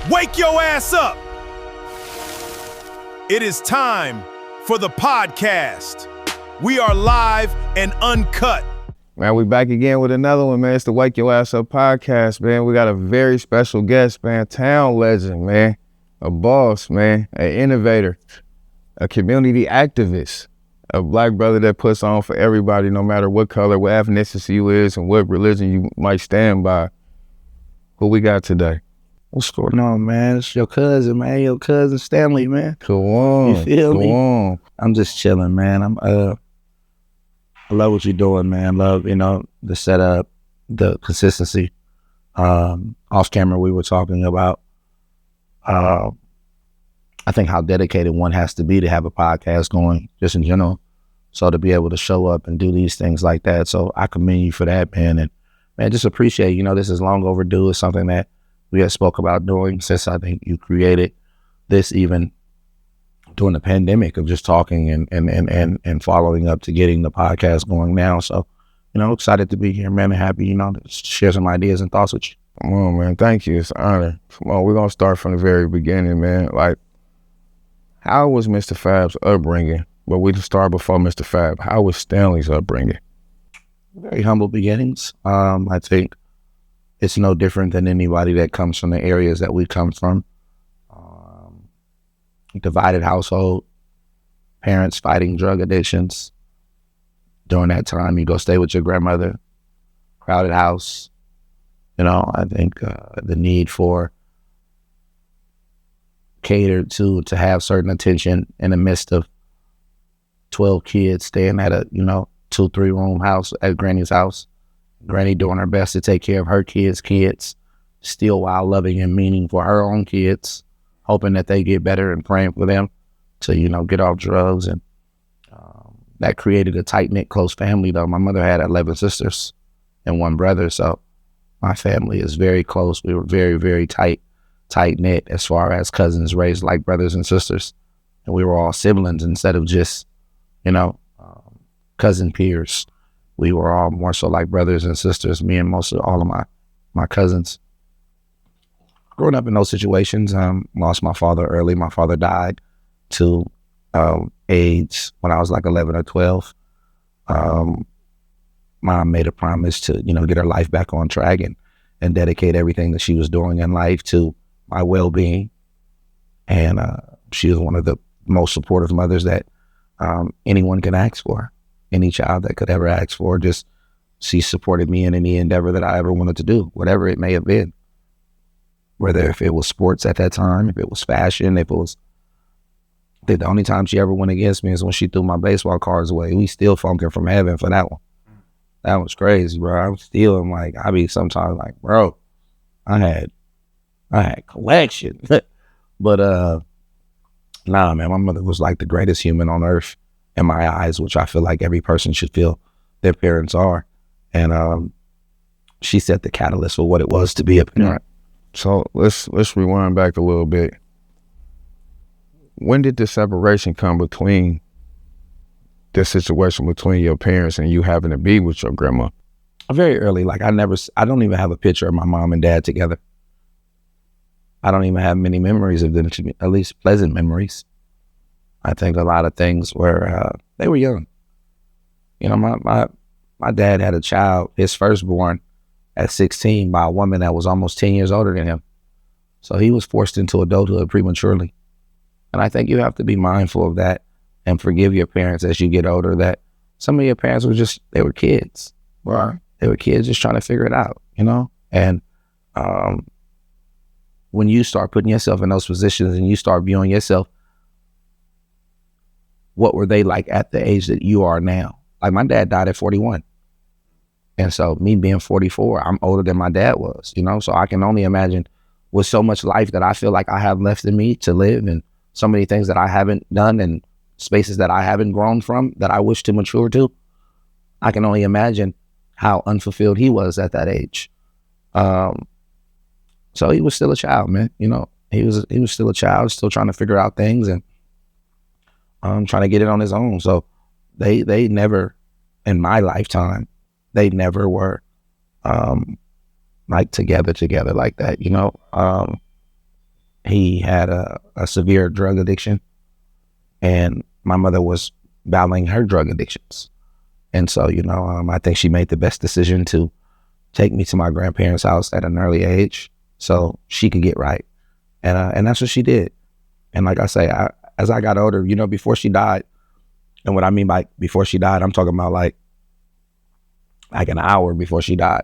Wake your ass up! It is time for the podcast. We are live and uncut. Man, we back again with another one, man. It's the Wake Your Ass Up podcast, man. We got a very special guest, man. Town legend, man. A boss, man. An innovator. A community activist. A black brother that puts on for everybody, no matter what color, what ethnicity you is, and what religion you might stand by. Who we got today? What's going on, man? It's your cousin, man. Your cousin Stanley, man. Go on. You feel me? Go on. I'm just chilling, man. I love what you're doing, man. Love, the setup, the consistency. Off camera, we were talking about, I think how dedicated one has to be to have a podcast going, just in general. So to be able to show up and do these things like that. So I commend you for that, man. And man, just appreciate, this is long overdue. It's something that we had spoke about doing since I think you created this, even during the pandemic, of just talking and following up to getting the podcast going now. So, excited to be here, man, and happy, to share some ideas and thoughts with you. Come on, man. Thank you. It's an honor. Come on, we're going to start from the very beginning, man. Like, how was Mr. Fab's upbringing? But we just start before Mr. Fab. How was Stanley's upbringing? Very humble beginnings. I think it's no different than anybody that comes from the areas that we come from. Divided household, parents fighting drug addictions. During that time, you go stay with your grandmother, crowded house. I think the need for catered to have certain attention in the midst of 12 kids staying at a, 2-3 room house at Granny's house. Granny doing her best to take care of her kids, still while loving and meaning for her own kids, hoping that they get better and praying for them to, get off drugs. And that created a tight-knit, close family, though. My mother had 11 sisters and 1 brother, so my family is very close. We were very, very tight-knit as far as cousins raised like brothers and sisters. And we were all siblings instead of just, cousin peers. We were all more so like brothers and sisters, me and most of all of my cousins. Growing up in those situations, lost my father early. My father died to AIDS when I was like 11 or 12. Mom made a promise to, get her life back on track and dedicate everything that she was doing in life to my well-being. And she was one of the most supportive mothers that anyone can ask for. Any child that could ever ask for. Just she supported me in any endeavor that I ever wanted to do, whatever it may have been. Whether if it was sports at that time, if it was fashion, if it was, I think the only time she ever went against me is when she threw my baseball cards away. We still funking from heaven for that one. That was crazy, bro. I'm like, I be sometimes like, bro, I had collection. But nah, man, my mother was like the greatest human on earth in my eyes, which I feel like every person should feel their parents are. And she set the catalyst for what it was to be a parent. So let's rewind back a little bit. When did the separation come between the situation between your parents and you having to be with your grandma? Very early. Like I don't even have a picture of my mom and dad together. I don't even have many memories of them, at least pleasant memories. I think a lot of things were, they were young. My dad had a child, his firstborn, at 16 by a woman that was almost 10 years older than him. So he was forced into adulthood prematurely. And I think you have to be mindful of that and forgive your parents as you get older, that some of your parents they were kids. Right. They were kids just trying to figure it out, And when you start putting yourself in those positions and you start viewing yourself, what were they like at the age that you are now? Like my dad died at 41. And so me being 44, I'm older than my dad was, So I can only imagine with so much life that I feel like I have left in me to live, and so many things that I haven't done and spaces that I haven't grown from that I wish to mature to. I can only imagine how unfulfilled he was at that age. So he was still a child, man. He was still a child, still trying to figure out things and trying to get it on his own. So they never, in my lifetime, they never were like together like that, he had a severe drug addiction, and my mother was battling her drug addictions. And so, I think she made the best decision to take me to my grandparents' house at an early age so she could get right. And that's what she did. And like I say, as I got older, before she died, and what I mean by before she died, I'm talking about like an hour before she died.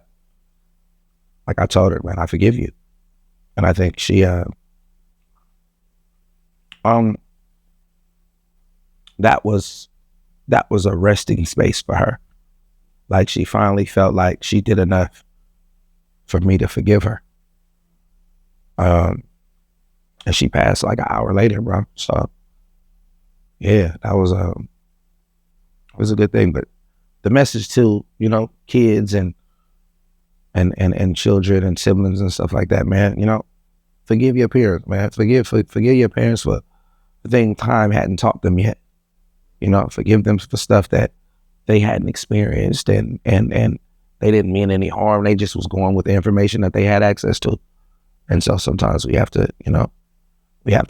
Like I told her, man, I forgive you. And I think she, that was a resting space for her. Like she finally felt like she did enough for me to forgive her. And she passed like an hour later, bro. So yeah, that was a good thing. But the message to, kids and children and siblings and stuff like that, man, forgive your parents, man. Forgive your parents for the thing time hadn't taught them yet. Forgive them for stuff that they hadn't experienced and they didn't mean any harm. They just was going with the information that they had access to. And so sometimes we have to,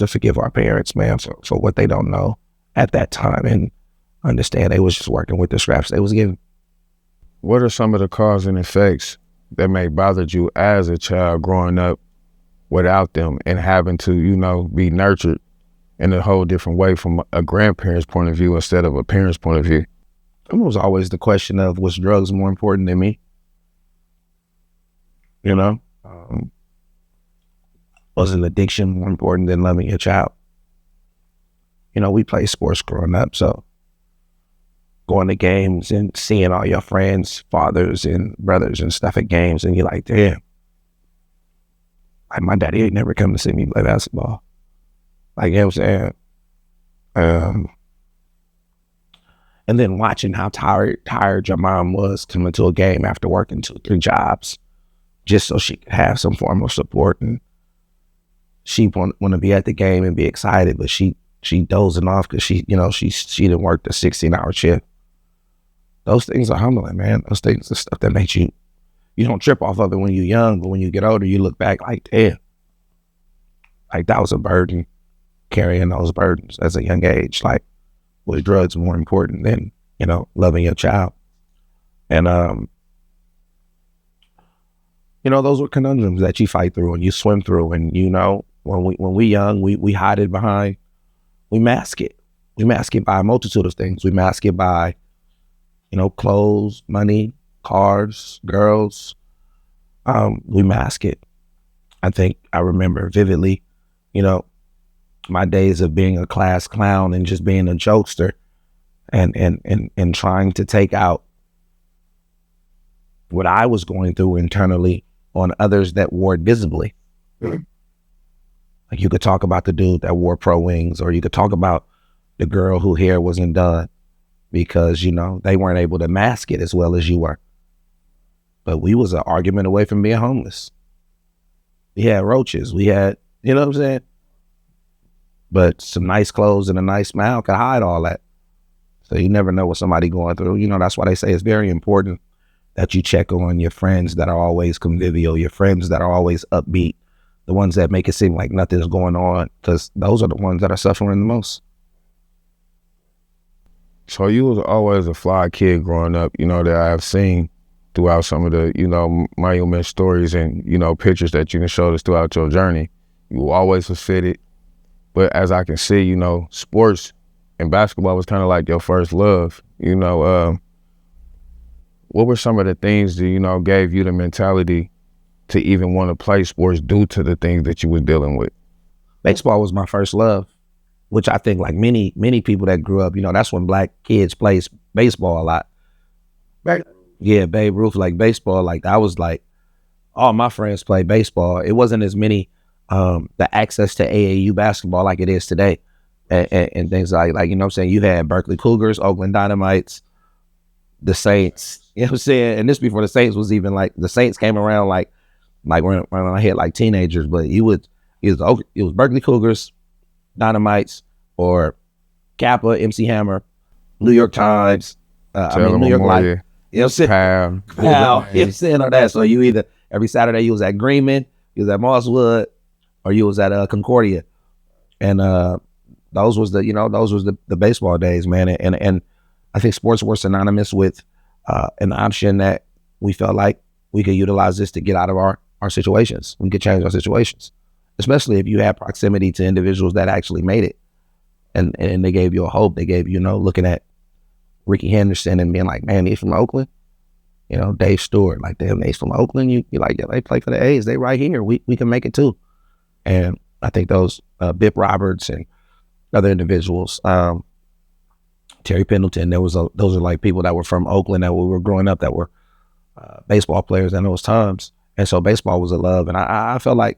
forgive our parents, man, for what they don't know at that time and understand they was just working with the scraps they was given. What are some of the cause and effects that may bothered you as a child growing up without them and having to, be nurtured in a whole different way from a grandparent's point of view instead of a parent's point of view? It was always the question of, was drugs more important than me? Was an addiction more important than loving your child? We played sports growing up, so going to games and seeing all your friends, fathers and brothers and stuff at games, and you're like, damn, like my daddy ain't never come to see me play basketball. Like, you know what I'm saying? And then watching how tired your mom was coming to a game after working 2-3 jobs just so she could have some form of support. And she want to be at the game and be excited, but she dozing off because she didn't work the 16-hour shift. Those things are humbling, man. Those things are stuff that makes you don't trip off of it when you're young, but when you get older, you look back like, damn, like that was a burden, carrying those burdens as a young age. Like, was drugs more important than, loving your child? And, those were conundrums that you fight through and you swim through. And, when we young, we hide it behind, we mask it. We mask it by a multitude of things. We mask it by, clothes, money, cars, girls. We mask it. I think I remember vividly, my days of being a class clown and just being a jokester and trying to take out what I was going through internally on others that wore it visibly. Mm-hmm. Like you could talk about the dude that wore Pro Wings, or you could talk about the girl whose hair wasn't done because, they weren't able to mask it as well as you were. But we was an argument away from being homeless. We had roaches. We had, you know what I'm saying? But some nice clothes and a nice smile could hide all that. So you never know what somebody going through. That's why they say it's very important that you check on your friends that are always convivial, your friends that are always upbeat, the ones that make it seem like nothing's going on, because those are the ones that are suffering the most. So you was always a fly kid growing up, that I've seen throughout some of the, monument stories and, pictures that you can show us throughout your journey. You always was fitted. But as I can see, sports and basketball was kind of like your first love. What were some of the things that, gave you the mentality to even want to play sports due to the things that you was dealing with? Baseball was my first love, which I think like many people that grew up, that's when black kids play baseball a lot. Right. Yeah, Babe Ruth, like baseball, like I was like, all my friends play baseball. It wasn't as many, the access to AAU basketball like it is today and things like, you know what I'm saying? You had Berkeley Cougars, Oakland Dynamites, the Saints, you know what I'm saying? And this before the Saints was even like, the Saints came around like when I hit like teenagers, but it was Berkeley Cougars, Dynamites, or Kappa, MC Hammer, New York Times, New York Life. You know what I'm saying? Pam. You know what I'm saying? Or that. So you either, every Saturday you was at Greenman, you was at Mosswood, or you was at Concordia. And those was the baseball days, man. And I think sports were synonymous with an option that we felt like we could utilize this to get out of our situations. We could change our situations, especially if you had proximity to individuals that actually made it. And they gave you a hope. They gave, looking at Ricky Henderson and being like, man, he's from Oakland. Dave Stewart, like, damn, they's from Oakland. You like, yeah, they play for the A's. They right here. We can make it too. And I think those Bip Roberts and other individuals, Terry Pendleton, those are like people that were from Oakland that we were growing up that were baseball players in those times. And so baseball was a love. And I felt like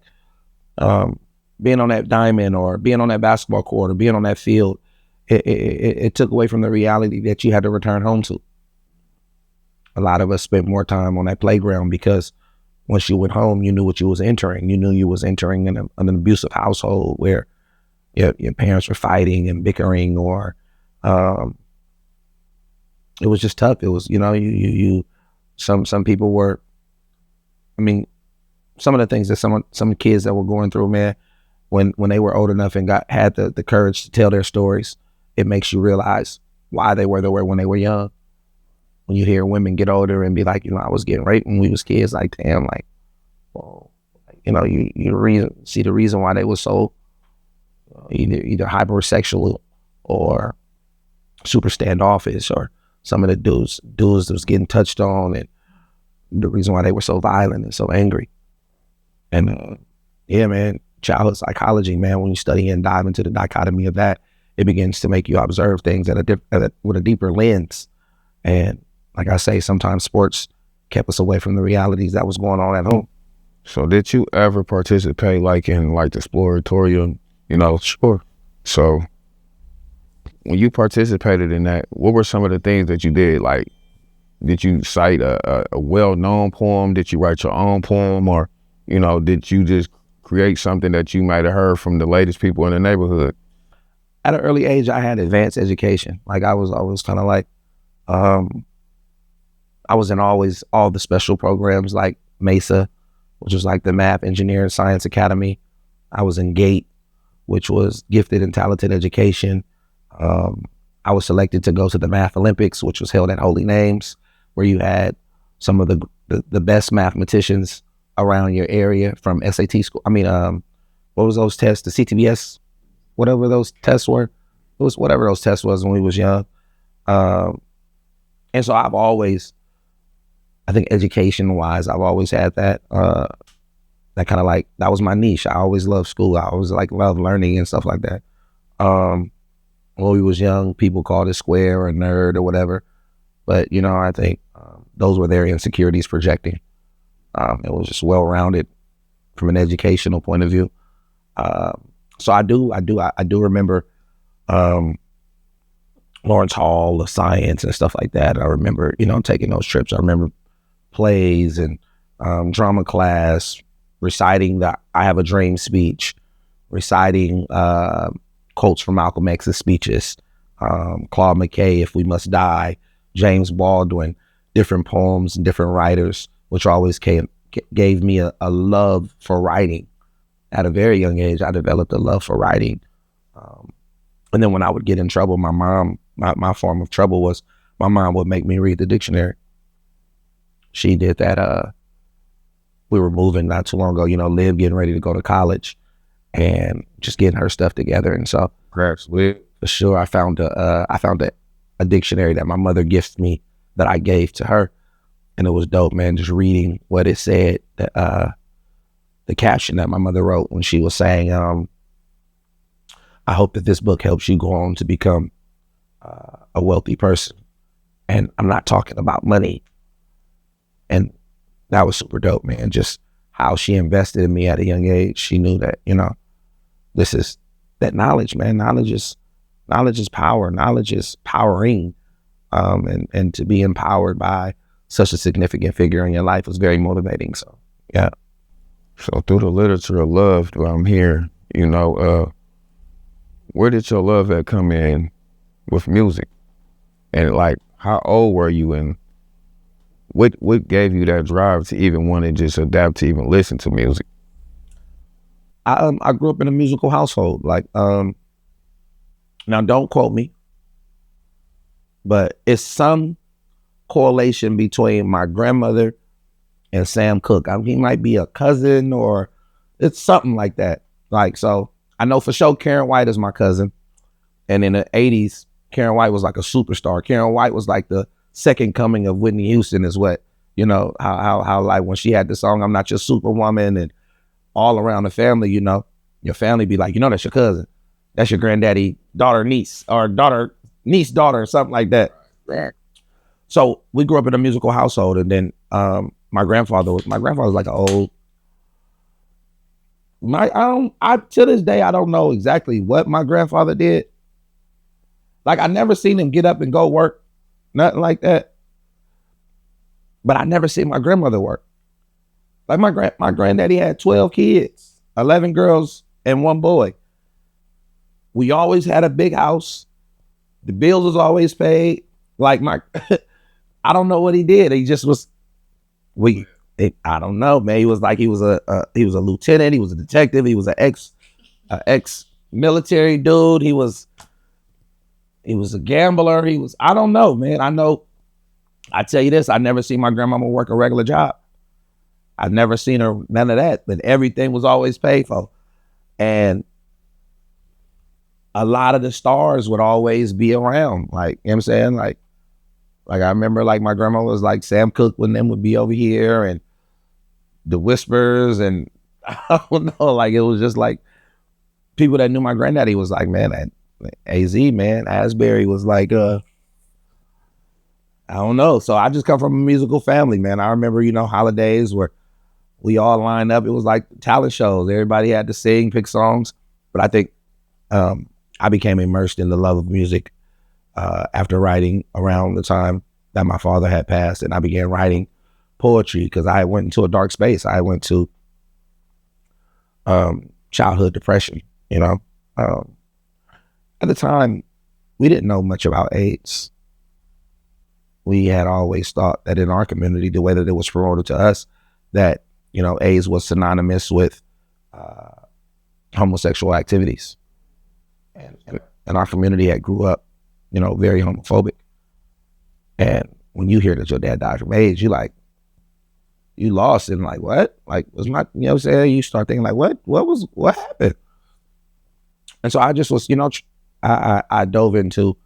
being on that diamond or being on that basketball court or being on that field, it took away from the reality that you had to return home to. A lot of us spent more time on that playground because once you went home, you knew what you was entering. You knew you was entering in an abusive household where your parents were fighting and bickering, or it was just tough. It was, some people were, some of the things that some kids that were going through, man, when they were old enough and had the courage to tell their stories, it makes you realize why they were when they were young. When you hear women get older and be like, I was getting raped when we was kids, like, damn, like, well, you see the reason why they were so either hypersexual or super standoffish, or some of the dudes that was getting touched on, and the reason why they were so violent and so angry. And yeah, man, childhood psychology, man, when you study and dive into the dichotomy of that, it begins to make you observe things with a deeper lens. And like I say, sometimes sports kept us away from the realities that was going on at home. So did you ever participate like in like the exploratorium, Sure. So when you participated in that, what were some of the things that you did? Like, did you cite a well-known poem? Did you write your own poem? Or, did you just create something that you might have heard from the latest people in the neighborhood? At an early age, I had advanced education. Like, I was always kind of like, I was in always all the special programs like MESA, which was like the Math, Engineering, Science Academy. I was in GATE, which was Gifted and Talented Education. I was selected to go to the Math Olympics, which was held at Holy Names, where you had some of the best mathematicians around your area from SAT school. What was those tests? The CTBS, whatever those tests were. It was whatever those tests was when we was young. And so I've always, I think education-wise, I've always had that that kind of like, that was my niche. I always loved school. I always loved learning and stuff like that. When we was young, people called it square or nerd or whatever. But, I think those were their insecurities projecting. It was just well-rounded from an educational point of view. So I do remember Lawrence Hall of Science and stuff like that. I remember, taking those trips. I remember plays and drama class, reciting the I Have a Dream speech, reciting quotes from Malcolm X's speeches, Claude McKay, If We Must Die, James Baldwin, different poems and different writers, which always gave me a love for writing. At a very young age, I developed a love for writing. And then when I would get in trouble, my mom, my form of trouble was my mom would make me read the dictionary. She did that. We were moving not too long ago, Liv getting ready to go to college and just getting her stuff together. And so Perhaps for sure, I found a dictionary that my mother gifted me that I gave to her. And it was dope, man, just reading what it said, the caption that my mother wrote when she was saying, I hope that this book helps you go on to become a wealthy person. And I'm not talking about money. And that was super dope, man. Just how she invested in me at a young age. She knew that, this is that knowledge, man. Knowledge is power. Knowledge is powering. And to be empowered by such a significant figure in your life was very motivating. So, yeah. So through the literature of love that I'm here, where did your love at come in with music? And like, how old were you, and what gave you that drive to even want to just adapt to even listen to music? I grew up in a musical household. Like, now don't quote me, but it's some correlation between my grandmother and Sam Cooke. I mean, he might be a cousin or it's something like that. Like, so I know for sure Karen White is my cousin. And in the 80s, Karen White was like a superstar. Karen White was like the second coming of Whitney Houston is what, you know, how like when she had the song, I'm Not Your Superwoman, and all around the family, you know, your family be like, you know, that's your cousin. That's your granddaddy, daughter, niece, or daughter, niece, daughter, or something like that. So we grew up in a musical household. And then my grandfather was like an old, to this day, I don't know exactly what my grandfather did. Like, I never seen him get up and go work, nothing like that. But I never seen my grandmother work. Like my granddaddy had 12 kids, 11 girls and 1 boy. We always had a big house. The bills was always paid. Like I don't know what he did. He just was, I don't know, man. He was a lieutenant. He was a detective. He was an ex-military dude. He was a gambler. I don't know, man. I tell you this, I never seen my grandmama work a regular job. I've never seen her, none of that, but everything was always paid for. And a lot of the stars would always be around. Like, you know what I'm saying? Like I remember like my grandma was like Sam Cooke when them would be over here and the Whispers and I don't know, like it was just like people that knew my granddaddy was like, man, AZ, man, Asbury was like, I don't know. So I just come from a musical family, man. I remember, you know, holidays where we all lined up. It was like talent shows. Everybody had to sing, pick songs. But I think I became immersed in the love of music after writing around the time that my father had passed. And I began writing poetry because I went into a dark space. I went to childhood depression, you know. At the time, we didn't know much about AIDS. We had always thought that in our community, the way that it was promoted to us, that, you know, AIDS was synonymous with homosexual activities. And our community had grew up, you know, very homophobic. And when you hear that your dad died from AIDS, you lost and like, what? Like, was my, you know what I'm saying? You start thinking like, what happened? And so I just was, you know, I dove into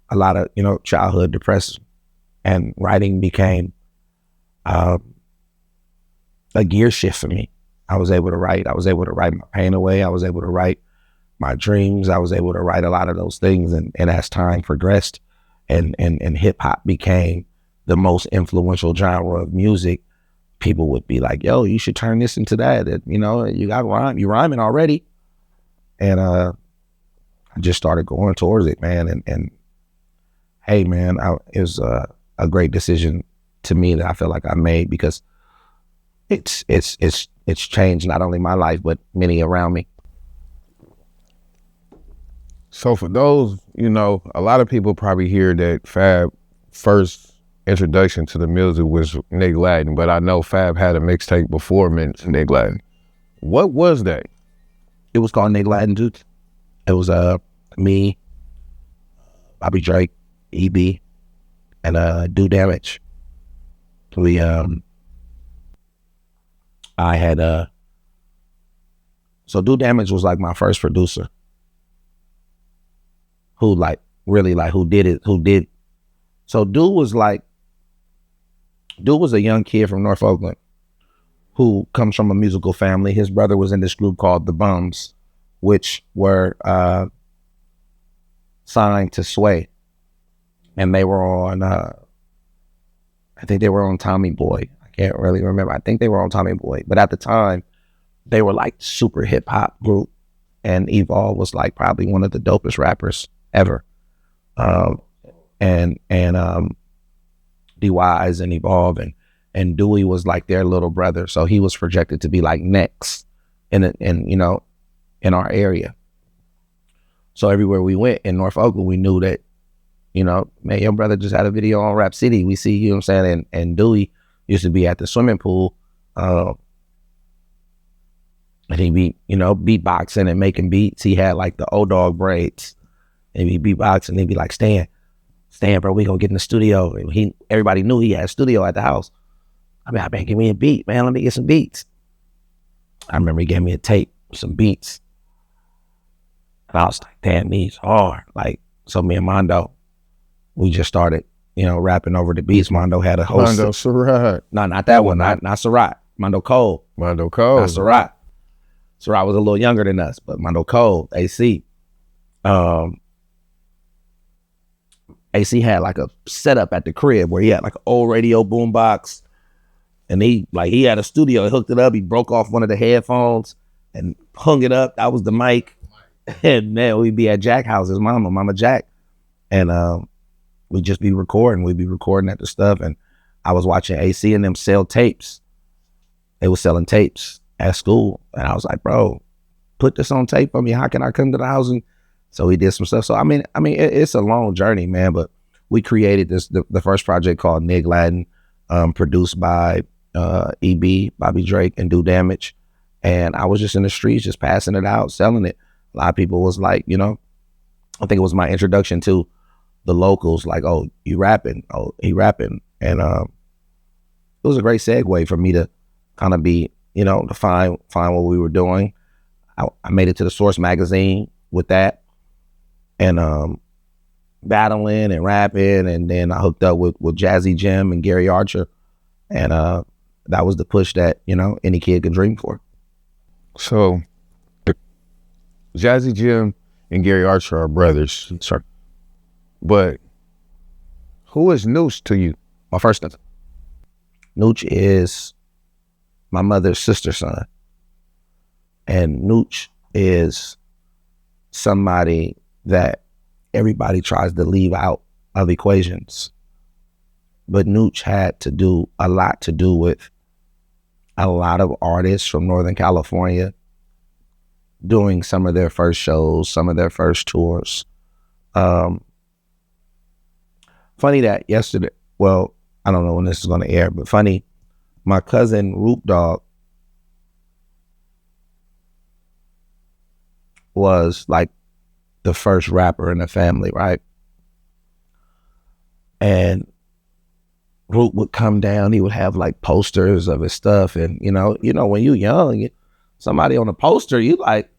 a lot of, you know, childhood depression, and writing became a gear shift for me. I was able to write my pain away. I was able to write my dreams. I was able to write a lot of those things. And as time progressed and hip hop became the most influential genre of music, people would be like, yo, you should turn this into that. You know, you got rhyme, you rhyming already. And I just started going towards it, man. And hey, man, it was a great decision to me that I feel like I made, because it's changed not only my life, but many around me. So for those, you know, a lot of people probably hear that Fab first introduction to the music was Nick Latin, but I know Fab had a mixtape before Nick Latin. What was that? It was called Nick Latin, dude. It was me, Bobby Drake, EB, and Do Damage. We I had so Do Damage was like my first producer who like really like who did. So Do was a young kid from North Oakland who comes from a musical family. His brother was in this group called The Bums, which were signed to Sway. And they were on, I think they were on Tommy Boy. I can't really remember. I think they were on Tommy Boy. But at the time, they were like super hip hop group. And Evolve was like probably one of the dopest rappers ever. And D-Wise and Evolve and Dewey was like their little brother. So he was projected to be like next in you know, in our area. So everywhere we went in North Oakland, we knew that, you know, man, your brother just had a video on Rap City. We see, you know what I'm saying? And Dewey used to be at the swimming pool. And And he be, beatboxing and making beats. He had like the O-Dog braids. And he'd be beatboxing. He'd be like, Stan, bro, we gonna get in the studio. And everybody knew he had a studio at the house. I mean, give me a beat, man. Let me get some beats. I remember he gave me a tape, some beats. And I was like, damn, these hard. Like, so me and Mondo, we just started, rapping over the beats. Mondo had a whole... Mondo Surratt. No, not that one. Not Surratt. Mondo Cole. Mondo Cole. Not Surratt. Surratt was a little younger than us, but Mondo Cole, AC. AC had like a setup at the crib where he had like an old radio boombox, and he had a studio. He hooked it up. He broke off one of the headphones and hung it up. That was the mic. And then we'd be at Jack house's Mama Jack, and we'd just be recording. We'd be recording at the stuff, and I was watching AC and them sell tapes. They were selling tapes at school, and I was like, bro, put this on tape for me. How can I come to the house? And so he did some stuff. So I mean, it's a long journey, man. But we created the first project called Nig Latin, produced by EB, Bobby Drake, and Do Damage. And I was just in the streets, just passing it out, selling it. A lot of people was like, I think it was my introduction to the locals. Like, oh, you rapping? Oh, he rapping? And it was a great segue for me to kind of be, to find what we were doing. I made it to the Source magazine with that. And battling and rapping, and then I hooked up with Jazzy Jim and Gary Archer, and that was the push that any kid could dream for. So, Jazzy Jim and Gary Archer are brothers. Sure. But who is Nooch to you? My first cousin. Nooch is my mother's sister's son, and Nooch is somebody that everybody tries to leave out of equations. But Nooch had a lot to do with a lot of artists from Northern California doing some of their first shows, some of their first tours. Funny that yesterday, well, I don't know when this is going to air, but funny, my cousin Roop Dog was like the first rapper in the family, right? And Roop would come down, he would have like posters of his stuff. And when you young, somebody on a poster, you like,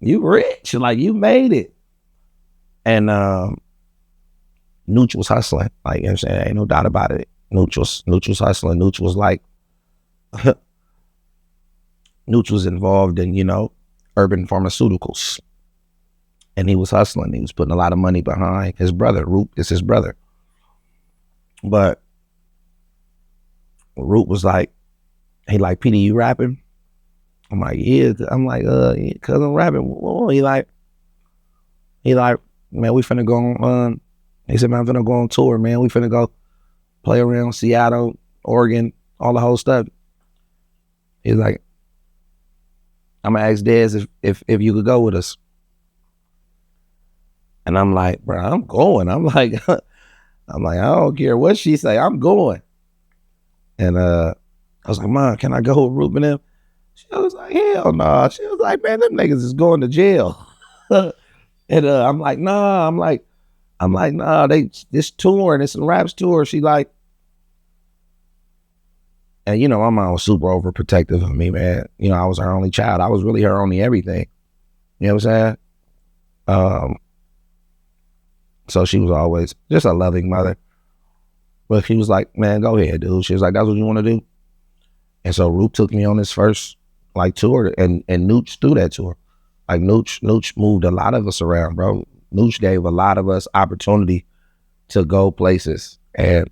you rich, like you made it. And Nooch was hustling, like, I'm saying, ain't no doubt about it. Nooch was hustling. Nooch was like, Nooch was involved in, urban pharmaceuticals. And he was hustling. He was putting a lot of money behind his brother. Roop is his brother. But Roop was like, he like, Petey, you rapping? I'm like, yeah. I'm like, yeah, cause I'm rapping. Whoa. He like, man, we finna go on, he said, man, I'm finna go on tour, man. We finna go play around Seattle, Oregon, all the whole stuff. He's like, I'm gonna ask Dez if you could go with us. And I'm like, bro, I'm going. I'm like, I don't care what she say, I'm going. And I was like, Mom, can I go with Ruben and them? She was like, hell no. Nah. She was like, man, them niggas is going to jail. And I'm like, nah. I'm like, nah, this tour and it's a raps tour. She like, and my mom was super overprotective of me, man. I was her only child. I was really her only everything. You know what I'm saying? So she was always just a loving mother. But she was like, man, go ahead, dude. She was like, that's what you want to do? And so Roop took me on his first tour, and Nooch through that tour. Like Nooch moved a lot of us around, bro. Nooch gave a lot of us opportunity to go places. And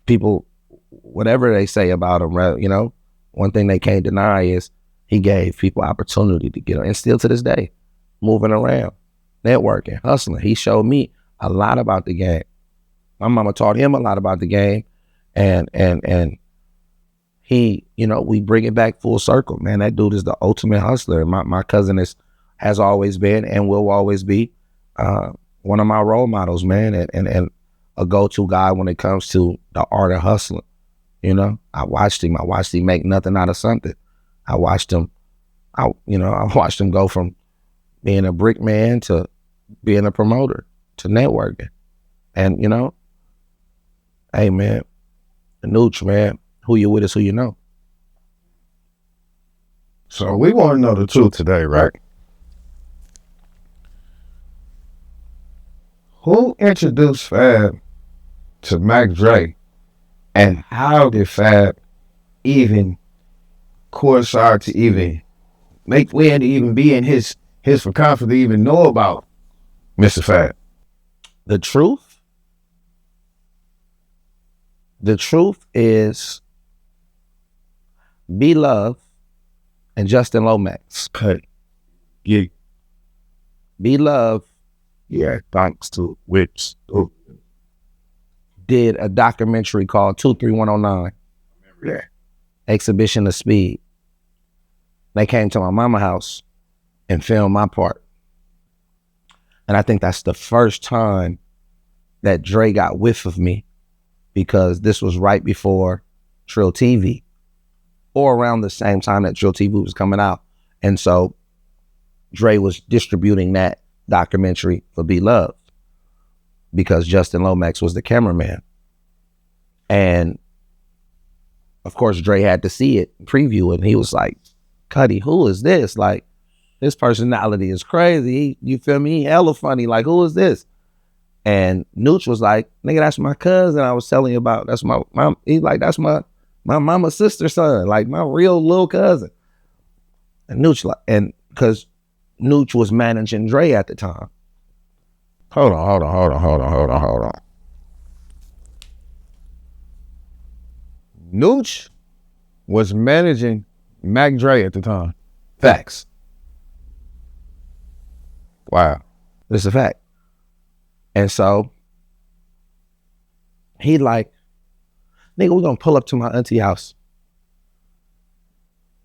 people, whatever they say about him, one thing they can't deny is he gave people opportunity to get on. And still to this day, moving around, networking, hustling. He showed me a lot about the game. My mama taught him a lot about the game. And he, we bring it back full circle, man. That dude is the ultimate hustler. My cousin has always been and will always be one of my role models, man, and a go-to guy when it comes to the art of hustling. I watched him make nothing out of something. I watched him I watched him go from being a brick man to being a promoter to networking. And, hey, man, the Nooch, man, who you with is who you know. So we want to know the truth today, right? Who introduced Fab to Mac Dre, and how did Fab even coincide to even make W.Y.A.U to even be in his for confidence to even know about Mr. Fab? The truth is B-Love and Justin Lomax. Cut. Yeah. B-Love, Yeah, thanks to which did a documentary called 23109. Yeah. Exhibition of Speed. They came to my mama house and filmed my part. And I think that's the first time that Dre got whiff of me, because this was right before Trill TV, or around the same time that Trill TV was coming out. And so Dre was distributing that documentary for B-Love because Justin Lomax was the cameraman. And of course, Dre had to see it, preview it, and he was like, Cuddy, who is this? Like, this personality is crazy. You feel me? He hella funny. Like, who is this? And Nooch was like, nigga, that's my cousin I was telling you about. That's my mom. He's like, that's my mama's sister's son, like my real little cousin. And Nooch, like, and because Nooch was managing Dre at the time. Hold on. Nooch was managing Mac Dre at the time. Facts. Wow. It's a fact. And so he like, nigga, we're gonna pull up to my auntie house.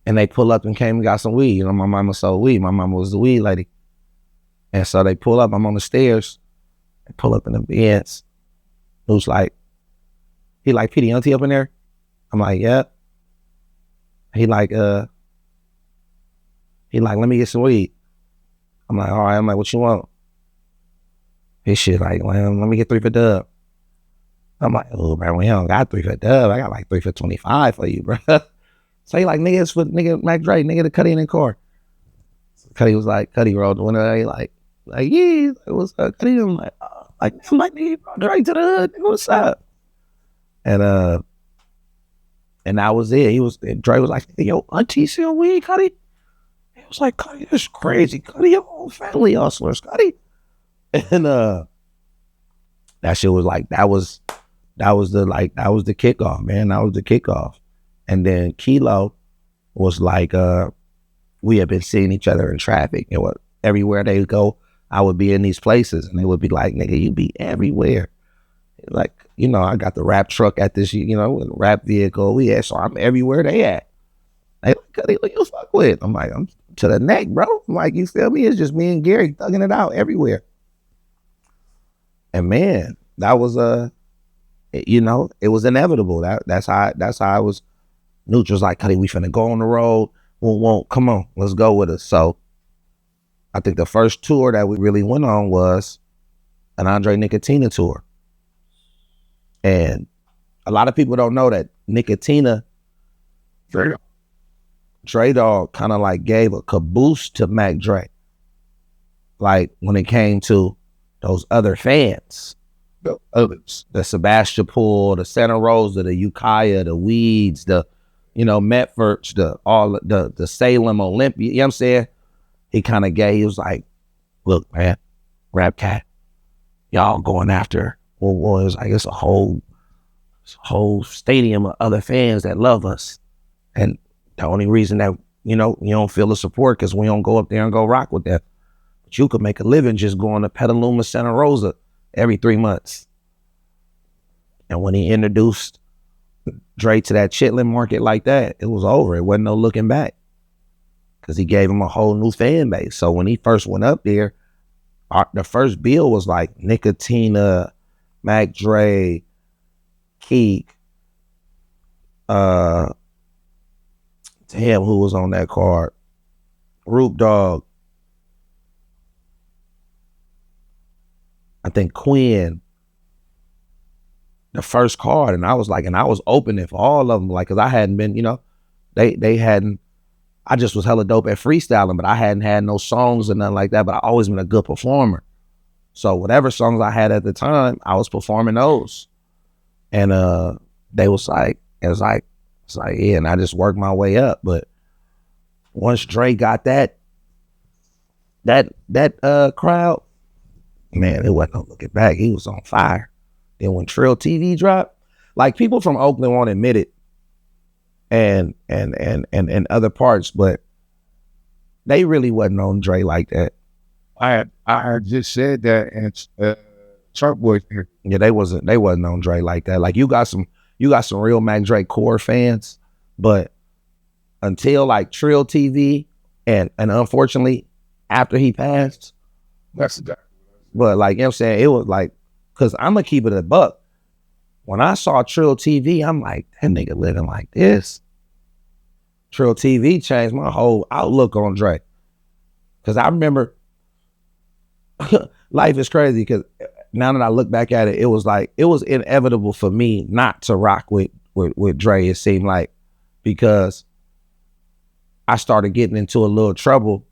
And they pull up and came and got some weed. My mama sold weed. My mama was the weed lady. And so they pull up, I'm on the stairs, they pull up in the Benz. Who's like, he like, P.D. auntie up in there? I'm like, yeah. He like, let me get some weed. I'm like, all right. I'm like, what you want? His shit like, well, let me get 3 for Dub. I'm like, oh, bro, we don't got 3 for Dub. I got like 3 for 25 for you, bro. So he like, nigga, it's for nigga Mac Dre, nigga, the Cuddy in the car. So Cuddy was like, Cuddy rolled the window. He like, yeah, it was Cuddy. I'm like, oh, nigga, bro, Dre to the hood, nigga, what's up? And that was it. Dre was like, yo, auntie sell weed, Cuddy? He was like, Cuddy, that's crazy. Cuddy, your whole family hustlers, Cuddy. And that shit was like, that was the kickoff, man. That was the kickoff. And then Kilo was like, we had been seeing each other in traffic. And everywhere they would go, I would be in these places, and they would be like, nigga, you be everywhere. Like, I got the rap truck at this, rap vehicle. So I'm everywhere they at. They like, Cuddy, what you fuck with? I'm like, I'm to the neck, bro. I'm like, you feel me? It's just me and Gary thugging it out everywhere. And man, that was it was inevitable. That's how I was. Nooch was like, Cuddy, we finna go on the road. Won't come on, let's go with us. So I think the first tour that we really went on was an Andre Nicotina tour. And a lot of people don't know that Nicotina, Dre Dog kind of like gave a caboose to Mac Dre. Like when it came to those other fans, the others, the Sebastopol, the Santa Rosa, the Ukiah, the Weeds, the, Medford, the Salem Olympia, you know what I'm saying? He was like, look, man, Rap Cat, y'all going after, it was like, it's a whole stadium of other fans that love us. And the only reason that, you don't feel the support because we don't go up there and go rock with them. But you could make a living just going to Petaluma, Santa Rosa every 3 months. And when he introduced Dre to that Chitlin market like that, it was over. It wasn't no looking back because he gave him a whole new fan base. So when he first went up there, the first bill was like Nicotina, Mac Dre, Keek, damn, who was on that card? Root Dog, I think Quinn, the first card, and I was opening for all of them, like, cause I hadn't been, they hadn't. I just was hella dope at freestyling, but I hadn't had no songs or nothing like that. But I always been a good performer, so whatever songs I had at the time, I was performing those. And they was like, yeah, and I just worked my way up. But once Dre got that crowd, man, it wasn't no looking back. He was on fire. Then when Trill TV dropped, like, people from Oakland won't admit it, and other parts, but they really wasn't on Dre like that. I had just said that, and Truck Boys here. Yeah, they wasn't on Dre like that. Like, you got some real Mac Dre core fans, but until like Trill TV and unfortunately after he passed, That's the. but like, you know what I'm saying, it was like, cause I'm gonna keep it a buck. When I saw Trill TV, I'm like, that nigga living like this. Trill TV changed my whole outlook on Dre. Cause I remember, life is crazy, cause now that I look back at it, it was inevitable for me not to rock with Dre, it seemed like, because I started getting into a little trouble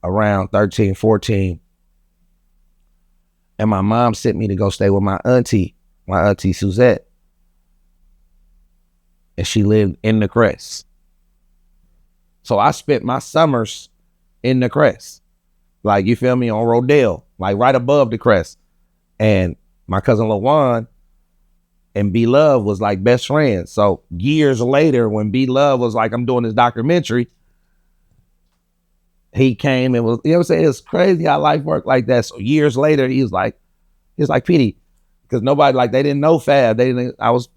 around 13, 14. And my mom sent me to go stay with my auntie Suzette. And she lived in the Crest. So I spent my summers in the Crest. Like, you feel me, on Rodale, like right above the Crest. And my cousin LaJuan and B-Love was like best friends. So years later, when B-Love was like, I'm doing this documentary, he came and was, you know what I'm saying? It's crazy how life worked like that. So years later, he was like, Petey, because nobody, like, they didn't know Fab. I was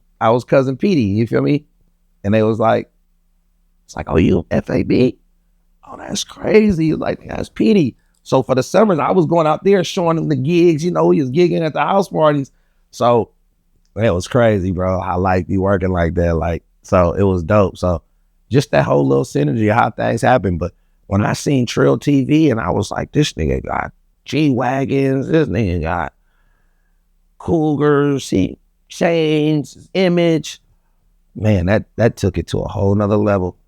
cousin Petey, you feel me? And they was like, it's like, oh, you FAB? Oh, that's crazy. He was like, that's Petey. So for the summers, I was going out there showing him the gigs, he was gigging at the house parties. So it was crazy, bro, how life be working like that. Like, so it was dope. So just that whole little synergy of how things happen. But when I seen Trill TV, and I was like, this nigga got G-Wagons, this nigga got Cougars, chains, image, man, that took it to a whole nother level.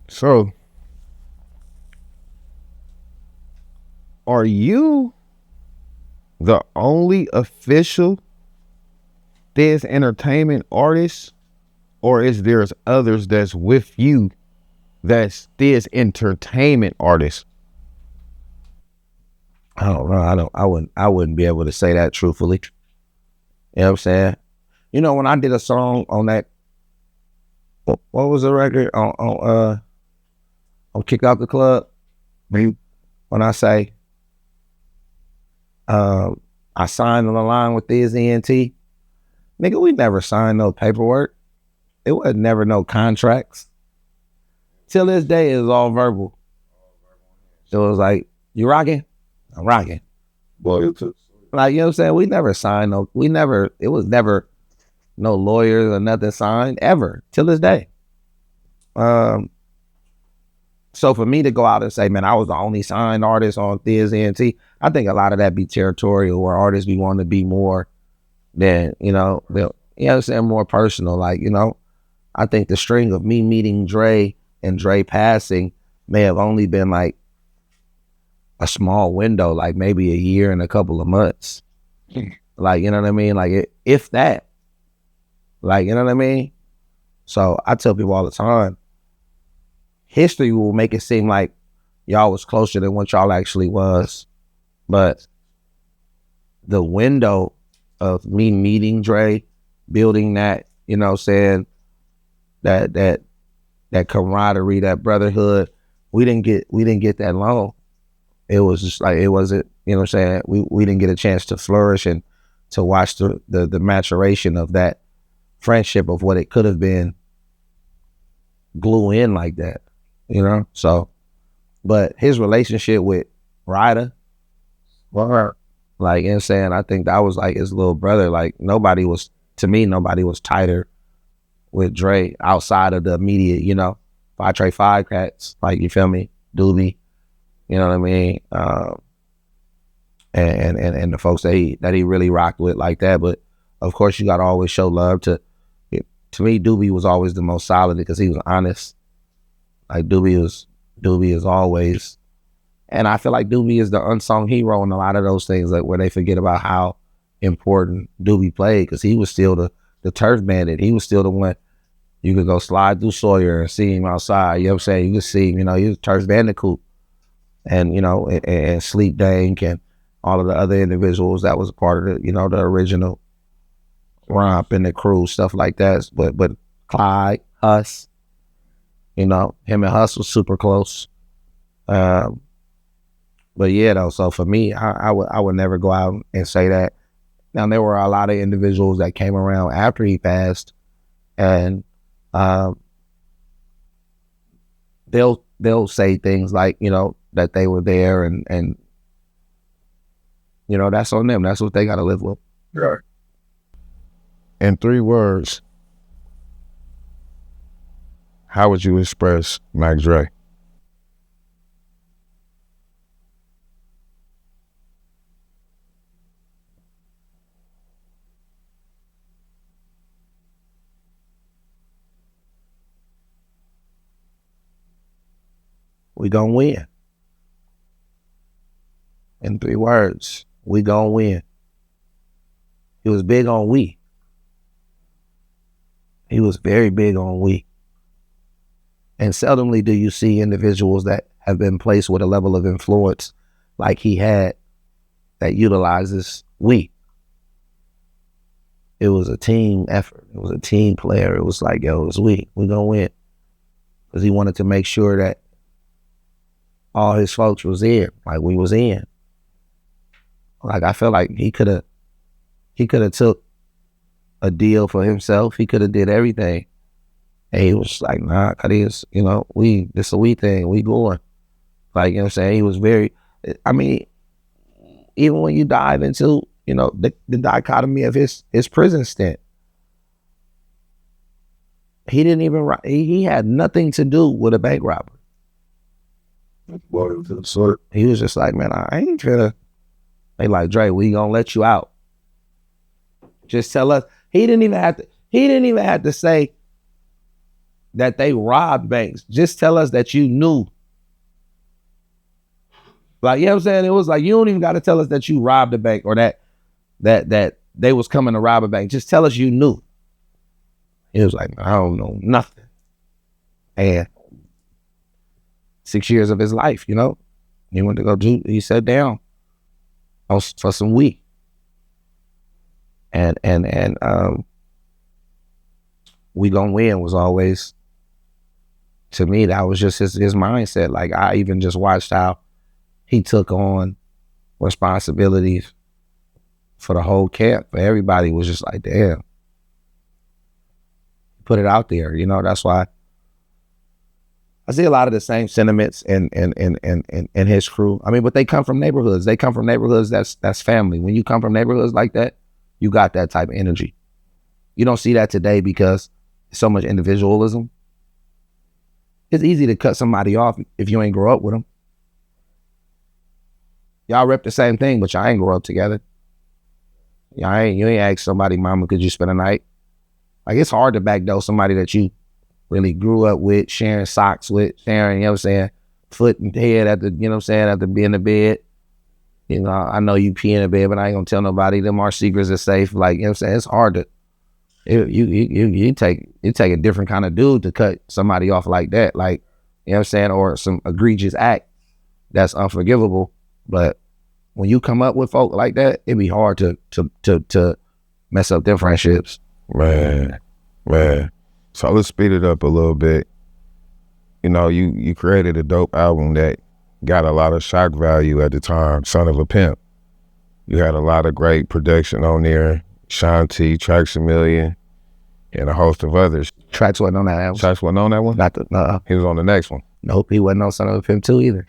So, are you the only official Thiz Entertainment artist, or is there others that's with you that's Thiz Entertainment artists? I don't know. I wouldn't be able to say that truthfully. You know what I'm saying? When I did a song on that, what was the record on Kick Out the Club? When I say, I signed on the line with Thiz ENT, nigga, we never signed no paperwork. It was never no contracts. Till this day, it's all verbal. So it was like, you rocking? I'm rocking. Well, like, you know what I'm saying? We never signed it was never no lawyers or nothing signed ever till this day. So for me to go out and say, man, I was the only signed artist on Thiz ENT, I think a lot of that be territorial, where artists be wanting to be more than, more personal. Like, I think the string of me meeting Dre and Dre passing may have only been like a small window, like maybe a year and a couple of months. Like, you know what I mean? Like, if that, like, you know what I mean? So I tell people all the time, history will make it seem like y'all was closer than what y'all actually was. But the window of me meeting Dre, building that, saying that camaraderie, that brotherhood, we didn't get that long. It was just like, it wasn't, we didn't get a chance to flourish and to watch the maturation of that friendship, of what it could have been, glue in like that, So, but his relationship with Ryder, like, I think that was like his little brother. Like, nobody was tighter with Dre outside of the immediate, 5 Trey 5 cats, like, you feel me? Doobie, you know what I mean? And the folks that he really rocked with like that. But of course, you got to always show love to me. Doobie was always the most solid because he was honest. Like, Doobie is always, and I feel like Doobie is the unsung hero in a lot of those things, like where they forget about how important Doobie played, because he was still the turf bandit. He was still the one you could go slide through Sawyer and see him outside. You know what I'm saying? You could see him, he was turf bandicoot, and and Sleep Dank and all of the other individuals that was a part of the the original Romp and the crew, stuff like that. But Clyde, Huss, him and Huss was super close. But yeah, though, so for me, I would never go out and say that. Now, there were a lot of individuals that came around after he passed, and they'll say things like, that they were there, and that's on them. That's what they got to live with. Right. In 3 words, how would you express Mac Dre? We gonna win. In 3 words, we gonna win. He was big on we. He was very big on we. And seldomly do you see individuals that have been placed with a level of influence like he had that utilizes we. It was a team effort. It was a team player. It was like, yo, it was we gonna win. Because he wanted to make sure that all his folks was in, like we was in. Like, I feel like he could have took a deal for himself. He could have did everything. And he was like, nah, cause this a we thing, we going. Like, you know what I'm saying? He was very, I mean, even when you dive into, the dichotomy of his prison stint, he didn't even, he had nothing to do with a bank robbery. He was just like, man, I ain't finna. They like, Dre, we gonna let you out. Just tell us. He didn't even have to say that they robbed banks. Just tell us that you knew. Like, you know what I'm saying? It was like, you don't even got to tell us that you robbed a bank or that they was coming to rob a bank. Just tell us you knew. He was like, I don't know nothing. And 6 years of his life, he went to go he sat down for some weed. And we gonna win was always, to me, that was just his mindset. Like, I even just watched how he took on responsibilities for the whole camp. For everybody was just like, damn. Put it out there, that's why I see a lot of the same sentiments in his crew. I mean, but they come from neighborhoods. They come from neighborhoods that's family. When you come from neighborhoods like that, you got that type of energy. You don't see that today because so much individualism. It's easy to cut somebody off if you ain't grow up with them. Y'all rep the same thing, but y'all ain't grow up together. You ain't ask somebody, mama, could you spend a night? Like, it's hard to backdoor somebody that you really grew up with, sharing socks with, sharing, foot and head at the be in the bed. I know you pee in the bed, but I ain't gonna tell nobody. Them our secrets are safe. Like, it's hard to, you take a different kind of dude to cut somebody off like that. Like, or some egregious act that's unforgivable. But when you come up with folk like that, it'd be hard to mess up their friendships. Man. So let's speed it up a little bit. You created a dope album that got a lot of shock value at the time, Son of a Pimp. You had a lot of great production on there, Shanti, Tracks a Million, and a host of others. Tracks wasn't on that album. Tracks wasn't on that one? He was on the next one. Nope, he wasn't on Son of a Pimp 2 either.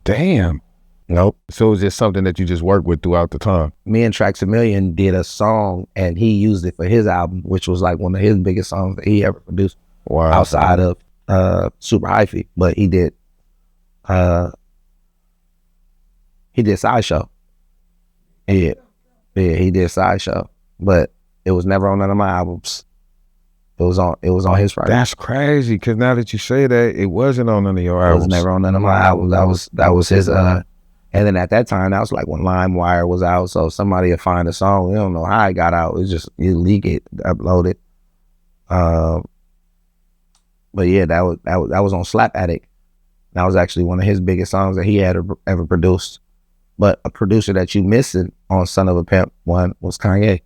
Damn. Nope. So it was just something that you just worked with throughout the time? Me and Tracks a Million did a song, and he used it for his album, which was like one of his biggest songs that he ever produced. Wow. Outside of super hyphy, but he did Sideshow. Yeah, he did Sideshow, but it was never on none of my albums. It was on his project. That's crazy, because now that you say that, it wasn't on none of your albums. It was never on none of my albums. That was his. And then at that time, that was like when LimeWire was out. So if somebody would find a song, we don't know how it got out. It's just you leak it, upload it. But yeah, that was on Slap Addict. That was actually one of his biggest songs that he had ever produced. But a producer that you missing on Son of a Pimp one was Kanye.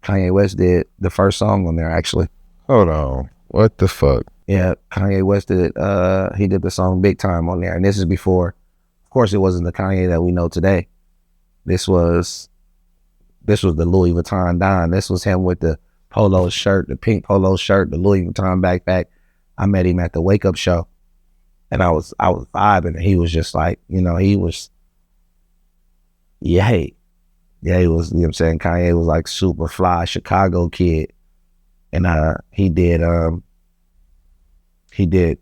Kanye West did the first song on there, actually. Hold on. What the fuck? Yeah, Kanye West did he did the song Big Time on there. And this is before, of course, it wasn't the Kanye that we know today. This was the Louis Vuitton Don. This was him with the polo shirt, the pink polo shirt, the Louis Vuitton backpack. I met him at the Wake Up show. And I was vibing, and he was just like, he was, he was, you know what I'm saying? Kanye was like super fly Chicago kid. And he did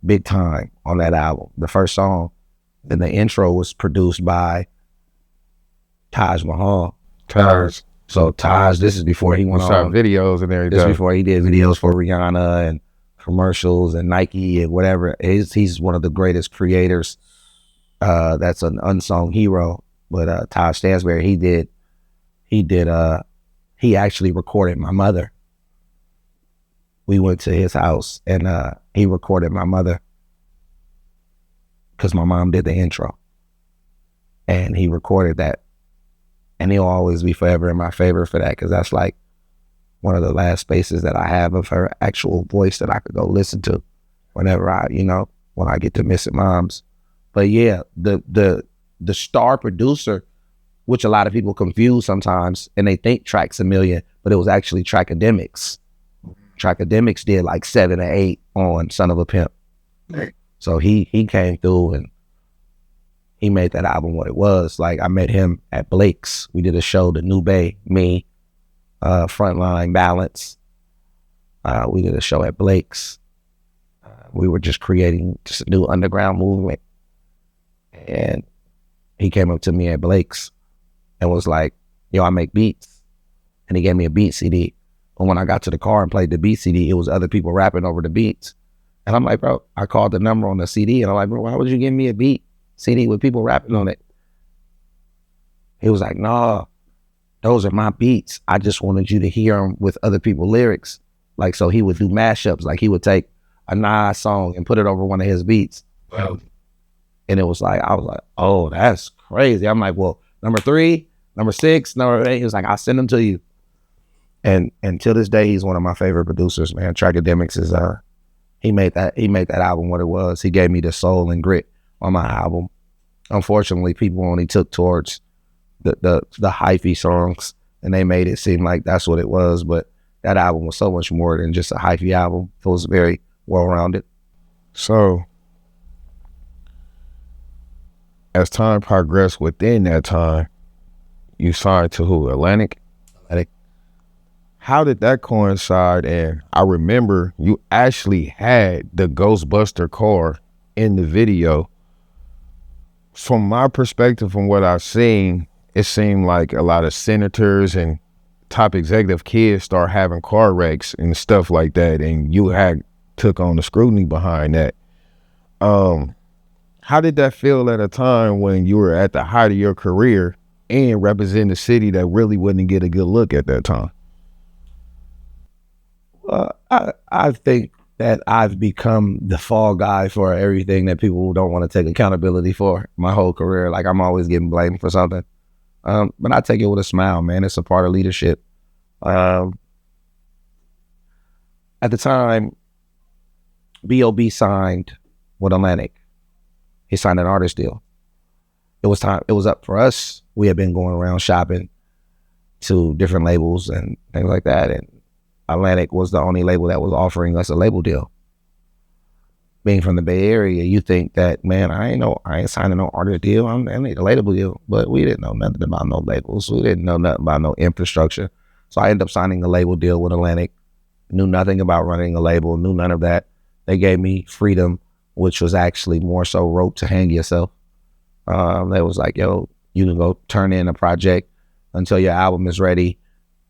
Big Time on that album, the first song. Then the intro was produced by Taj Mahal. Taj. So Taj, this is before he went on videos and everything. This is before he did videos for Rihanna and commercials and Nike and whatever. He's one of the greatest creators. That's an unsung hero. But Taj Stansberry, he actually recorded my mother. We went to his house and he recorded my mother because my mom did the intro. And he recorded that. And he'll always be forever in my favor for that, because that's like one of the last spaces that I have of her actual voice that I could go listen to whenever when I get to missing moms. But yeah, the star producer, which a lot of people confuse sometimes, and they think Track's a million, but it was actually Trackademics. Trackademics did like 7 or 8 on Son of a Pimp. So he came through and he made that album what it was. Like, I met him at Blake's. We did a show, the New Bay, me, Frontline, Balance. We did a show at Blake's. We were just creating just a new underground movement. And he came up to me at Blake's and was like, yo, I make beats. And he gave me a beat CD. But when I got to the car and played the beat CD, it was other people rapping over the beats. And I'm like, bro, I called the number on the CD and I'm like, bro, why would you give me a beat CD with people rapping on it? He was like, nah, those are my beats. I just wanted you to hear them with other people's lyrics. Like, so he would do mashups. Like, he would take a Nas song and put it over one of his beats. Wow. And it was like, I was like, oh, that's crazy. I'm like, well, number 3, number 6, number 8. He was like, I'll send them to you. And till this day, he's one of my favorite producers, man. Trackademics is, he made that album what it was. He gave me the soul and grit on my album. Unfortunately, people only took towards the hyphy songs, and they made it seem like that's what it was. But that album was so much more than just a hyphy album. It was very well-rounded. So, as time progressed within that time, you signed to who? Atlantic? How did that coincide? And I remember you actually had the Ghostbuster car in the video. From my perspective, from what I've seen, it seemed like a lot of senators and top executive kids start having car wrecks and stuff like that, and you had took on the scrutiny behind that. How did that feel at a time when you were at the height of your career and representing a city that really wouldn't get a good look at that time? I think that I've become the fall guy for everything that people don't want to take accountability for my whole career. Like, I'm always getting blamed for something. But I take it with a smile, man. It's a part of leadership. At the time, B.O.B. signed with Atlantic. He signed an artist deal. It was time. It was up for us. We had been going around shopping to different labels and things like that, and Atlantic was the only label that was offering us a label deal. Being from the Bay Area, you think that, man, I ain't signing no artist deal. I need a label deal. But we didn't know nothing about no labels. We didn't know nothing about no infrastructure. So I ended up signing a label deal with Atlantic. Knew nothing about running a label, knew none of that. They gave me freedom, which was actually more so rope to hang yourself. They was like, yo, you can go turn in a project until your album is ready.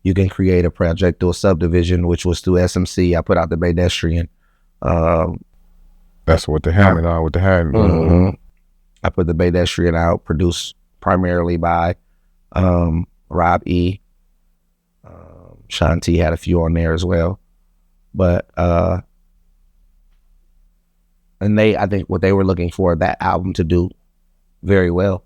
You can create a project through a subdivision, which was through SMC. I put out the Pedestrian. That's what the helmet on with the hat. Mm-hmm. I put the Pedestrian out, produced primarily by W.Y.A.U. Shanti had a few on there as well. But and I think what they were looking for that album to do very well,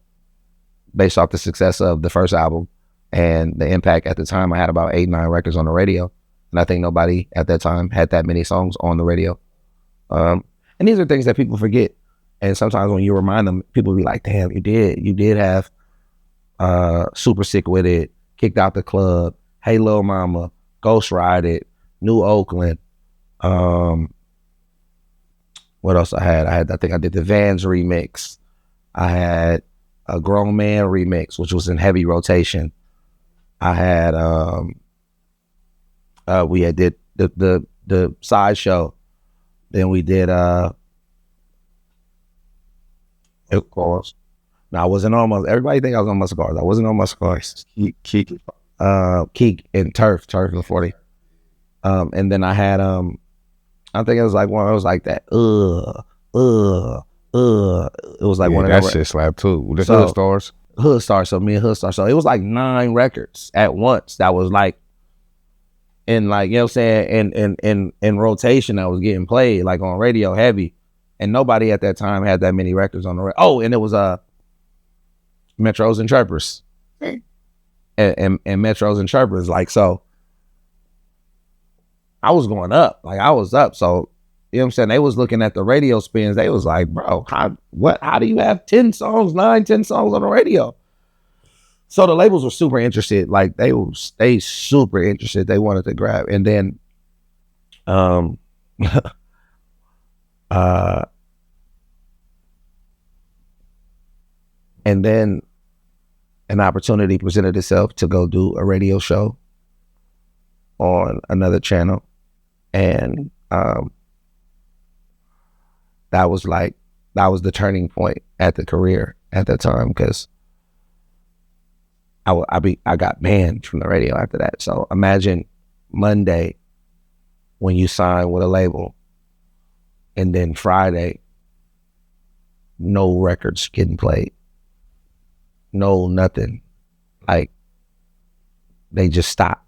based off the success of the first album and the impact at the time. I had about 8-9 records on the radio, and I think nobody at that time had that many songs on the radio. And these are things that people forget. And sometimes when you remind them, people be like, damn, you did have Super Sick With It, Kicked Out the Club, Hey Lil Mama, Ghost Ride It, New Oakland. What else I had? I think I did the Vans remix. I had a Grown Man remix, which was in heavy rotation. I had we had did the Sideshow. Then we did it was. No, I wasn't on everybody think I was on Muscle Cars. I wasn't on Muscle Cars. Keek and Turf and 40. And then I had I think it was like one. It was like that. It was like one of that shit slap too. The Hood Stars. Hood Stars. So me and Hood Stars. So it was like 9 records at once. That was like in like, you know what I'm saying, in rotation that was getting played like on radio heavy. And nobody at that time had that many records on the radio. Oh, and it was Metros and Chirpers. And Metros and Chirpers. Like, so I was going up. Like, I was up. So, you know what I'm saying? They was looking at the radio spins. They was like, bro, how do you have 10 songs on the radio? So the labels were super interested. Like, they super interested. They wanted to grab. And then and then an opportunity presented itself to go do a radio show on another channel. And that was the turning point at the career at that time, because I got banned from the radio after that. So imagine Monday when you sign with a label, and then Friday, no records getting played. No, nothing. Like, they just stopped.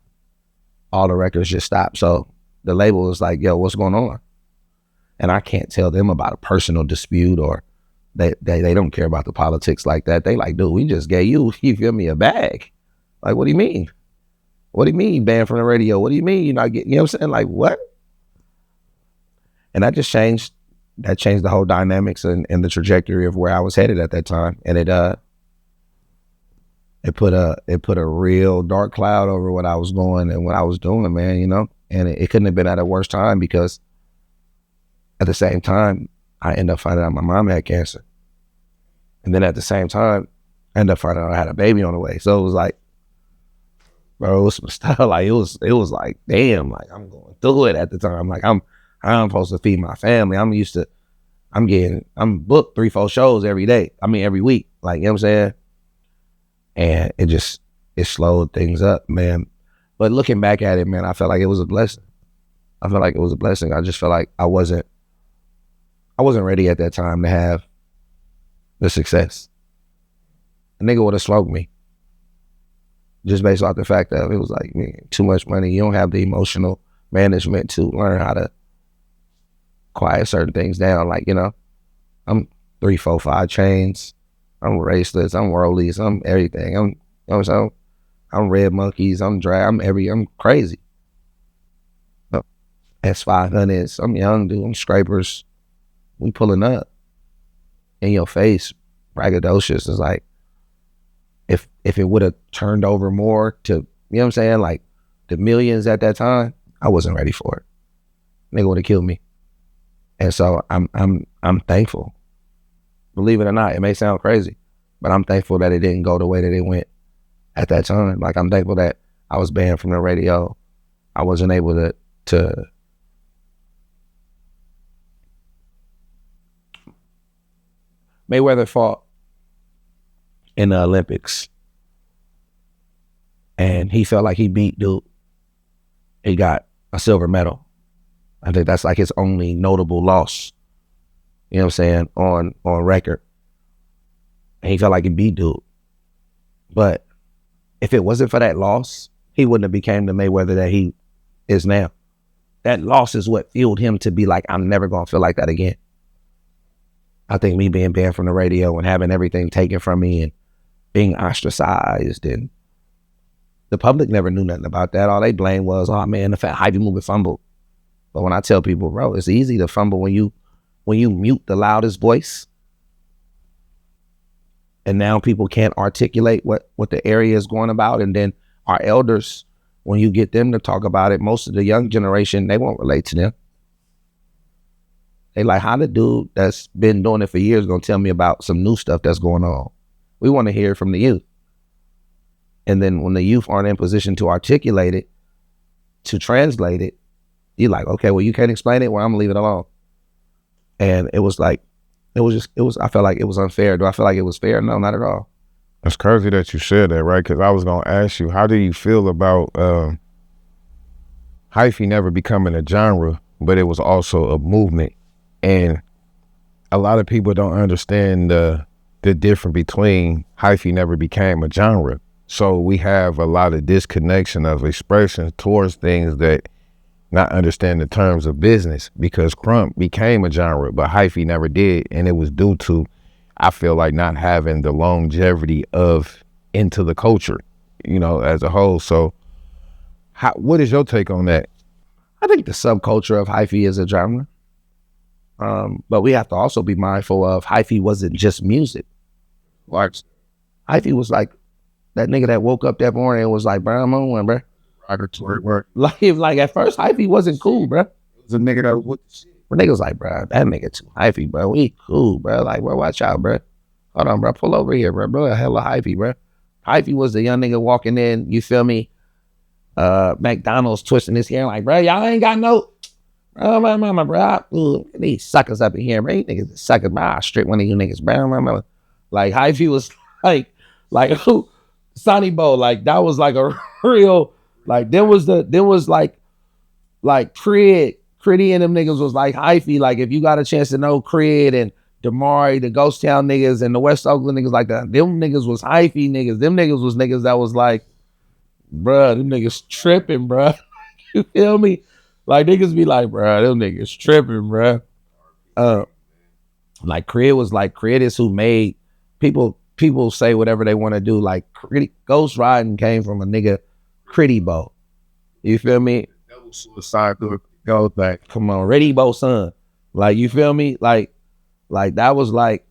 All the records just stopped. So the label was like, yo, what's going on? And I can't tell them about a personal dispute, or they don't care about the politics like that. They like, dude, we just gave you feel me, a bag. Like, what do you mean? What do you mean banned from the radio? What do you mean you're not getting, you know what I'm saying? Like, what? And that just changed the whole dynamics and the trajectory of where I was headed at that time. And it put a real dark cloud over what I was going and what I was doing, man, you know? And it couldn't have been at a worse time, because at the same time, I ended up finding out my mom had cancer. And then at the same time, I ended up finding out I had a baby on the way. So it was like, bro, it was some stuff. Like, it was like, damn, like, I'm going through it at the time. Like, I'm supposed to feed my family. I'm booked 3-4 shows every week. Like, you know what I'm saying? And it slowed things up, man. But looking back at it, man, I felt like it was a blessing. I just felt like I wasn't ready at that time to have the success. A nigga would have smoked me, just based off the fact that it was like, man, too much money. You don't have the emotional management to learn how to quiet certain things down. Like, you know, I'm 3, 4, 5 chains. I'm raceless. I'm worldlies. I'm everything. I'm red monkeys. I'm dry. I'm crazy. S500s. I'm young, dude. I'm scrapers. We pulling up in your face, braggadocious. It's like, if it would have turned over more to, you know what I'm saying, like the millions at that time, I wasn't ready for it. Nigga would have killed me. And so I'm thankful. Believe it or not, it may sound crazy, but I'm thankful that it didn't go the way that it went at that time. Like, I'm thankful that I was banned from the radio. I wasn't able to Mayweather fought in the Olympics, and he felt like he beat dude. He got a silver medal. I think that's like his only notable loss, you know what I'm saying, on record. And he felt like he beat dude. But if it wasn't for that loss, he wouldn't have became the Mayweather that he is now. That loss is what fueled him to be like, I'm never going to feel like that again. I think me being banned from the radio and having everything taken from me and being ostracized, and the public never knew nothing about that. All they blamed was, oh man, the fat Ivy movie fumbled. But when I tell people, bro, it's easy to fumble when you mute the loudest voice. And now people can't articulate what the area is going about. And then our elders, when you get them to talk about it, most of the young generation, they won't relate to them. They like, how the dude that's been doing it for years gonna tell me about some new stuff that's going on? We want to hear it from the youth. And then when the youth aren't in position to articulate it, to translate it, you're like, okay, well, you can't explain it, well, I'm gonna leave it alone. And it was like, I felt like it was unfair. Do I feel like it was fair? No, not at all. It's crazy that you said that, right? Because I was going to ask you, how do you feel about hyphy never becoming a genre, but it was also a movement? And a lot of people don't understand the difference between hyphy never became a genre. So we have a lot of disconnection of expression towards things that not understand the terms of business, because crump became a genre, but hyphy never did. And it was due to, I feel like, not having the longevity of into the culture, you know, as a whole. So what is your take on that? I think the subculture of hyphy is a genre. But we have to also be mindful of hyphy wasn't just music. Like, hyphy was like that nigga that woke up that morning and was like, bro, I'm on one, bro. Like at first, hyphy wasn't cool, bro. It was a nigga that was niggas like, bro, that nigga too hyphy, bro. We cool, bro. Like, bro, watch out, bro. Hold on, bro. Pull over here, bro. Bro, a hella hyphy, bro. Hyphy was the young nigga walking in, you feel me? McDonald's twisting his hair like, bro, y'all ain't got no, bro, my mama, bro. Ooh, these suckers up in here, bro. These niggas suckers, bro. I'll strip one of you niggas, bro. Mama. Like, hyphy was like who? Sonny Bo, like, that was like a real, like, there was like Critty and them niggas was like hyphy. Like, if you got a chance to know Crid and Damari, the Ghost Town niggas and the West Oakland niggas like that, them niggas was hyphy niggas. Them niggas was niggas that was like, bruh, them niggas tripping, bruh. You feel me? Like, niggas be like, bruh, them niggas tripping, bruh. Like, Crid was like, Crid is who made people say whatever they want to do. Like, Ghost Riding came from a nigga, Critty Bo. You feel me? That was suicide through go back. Come on, Reddy Bo son. Like, you feel me? Like that was like,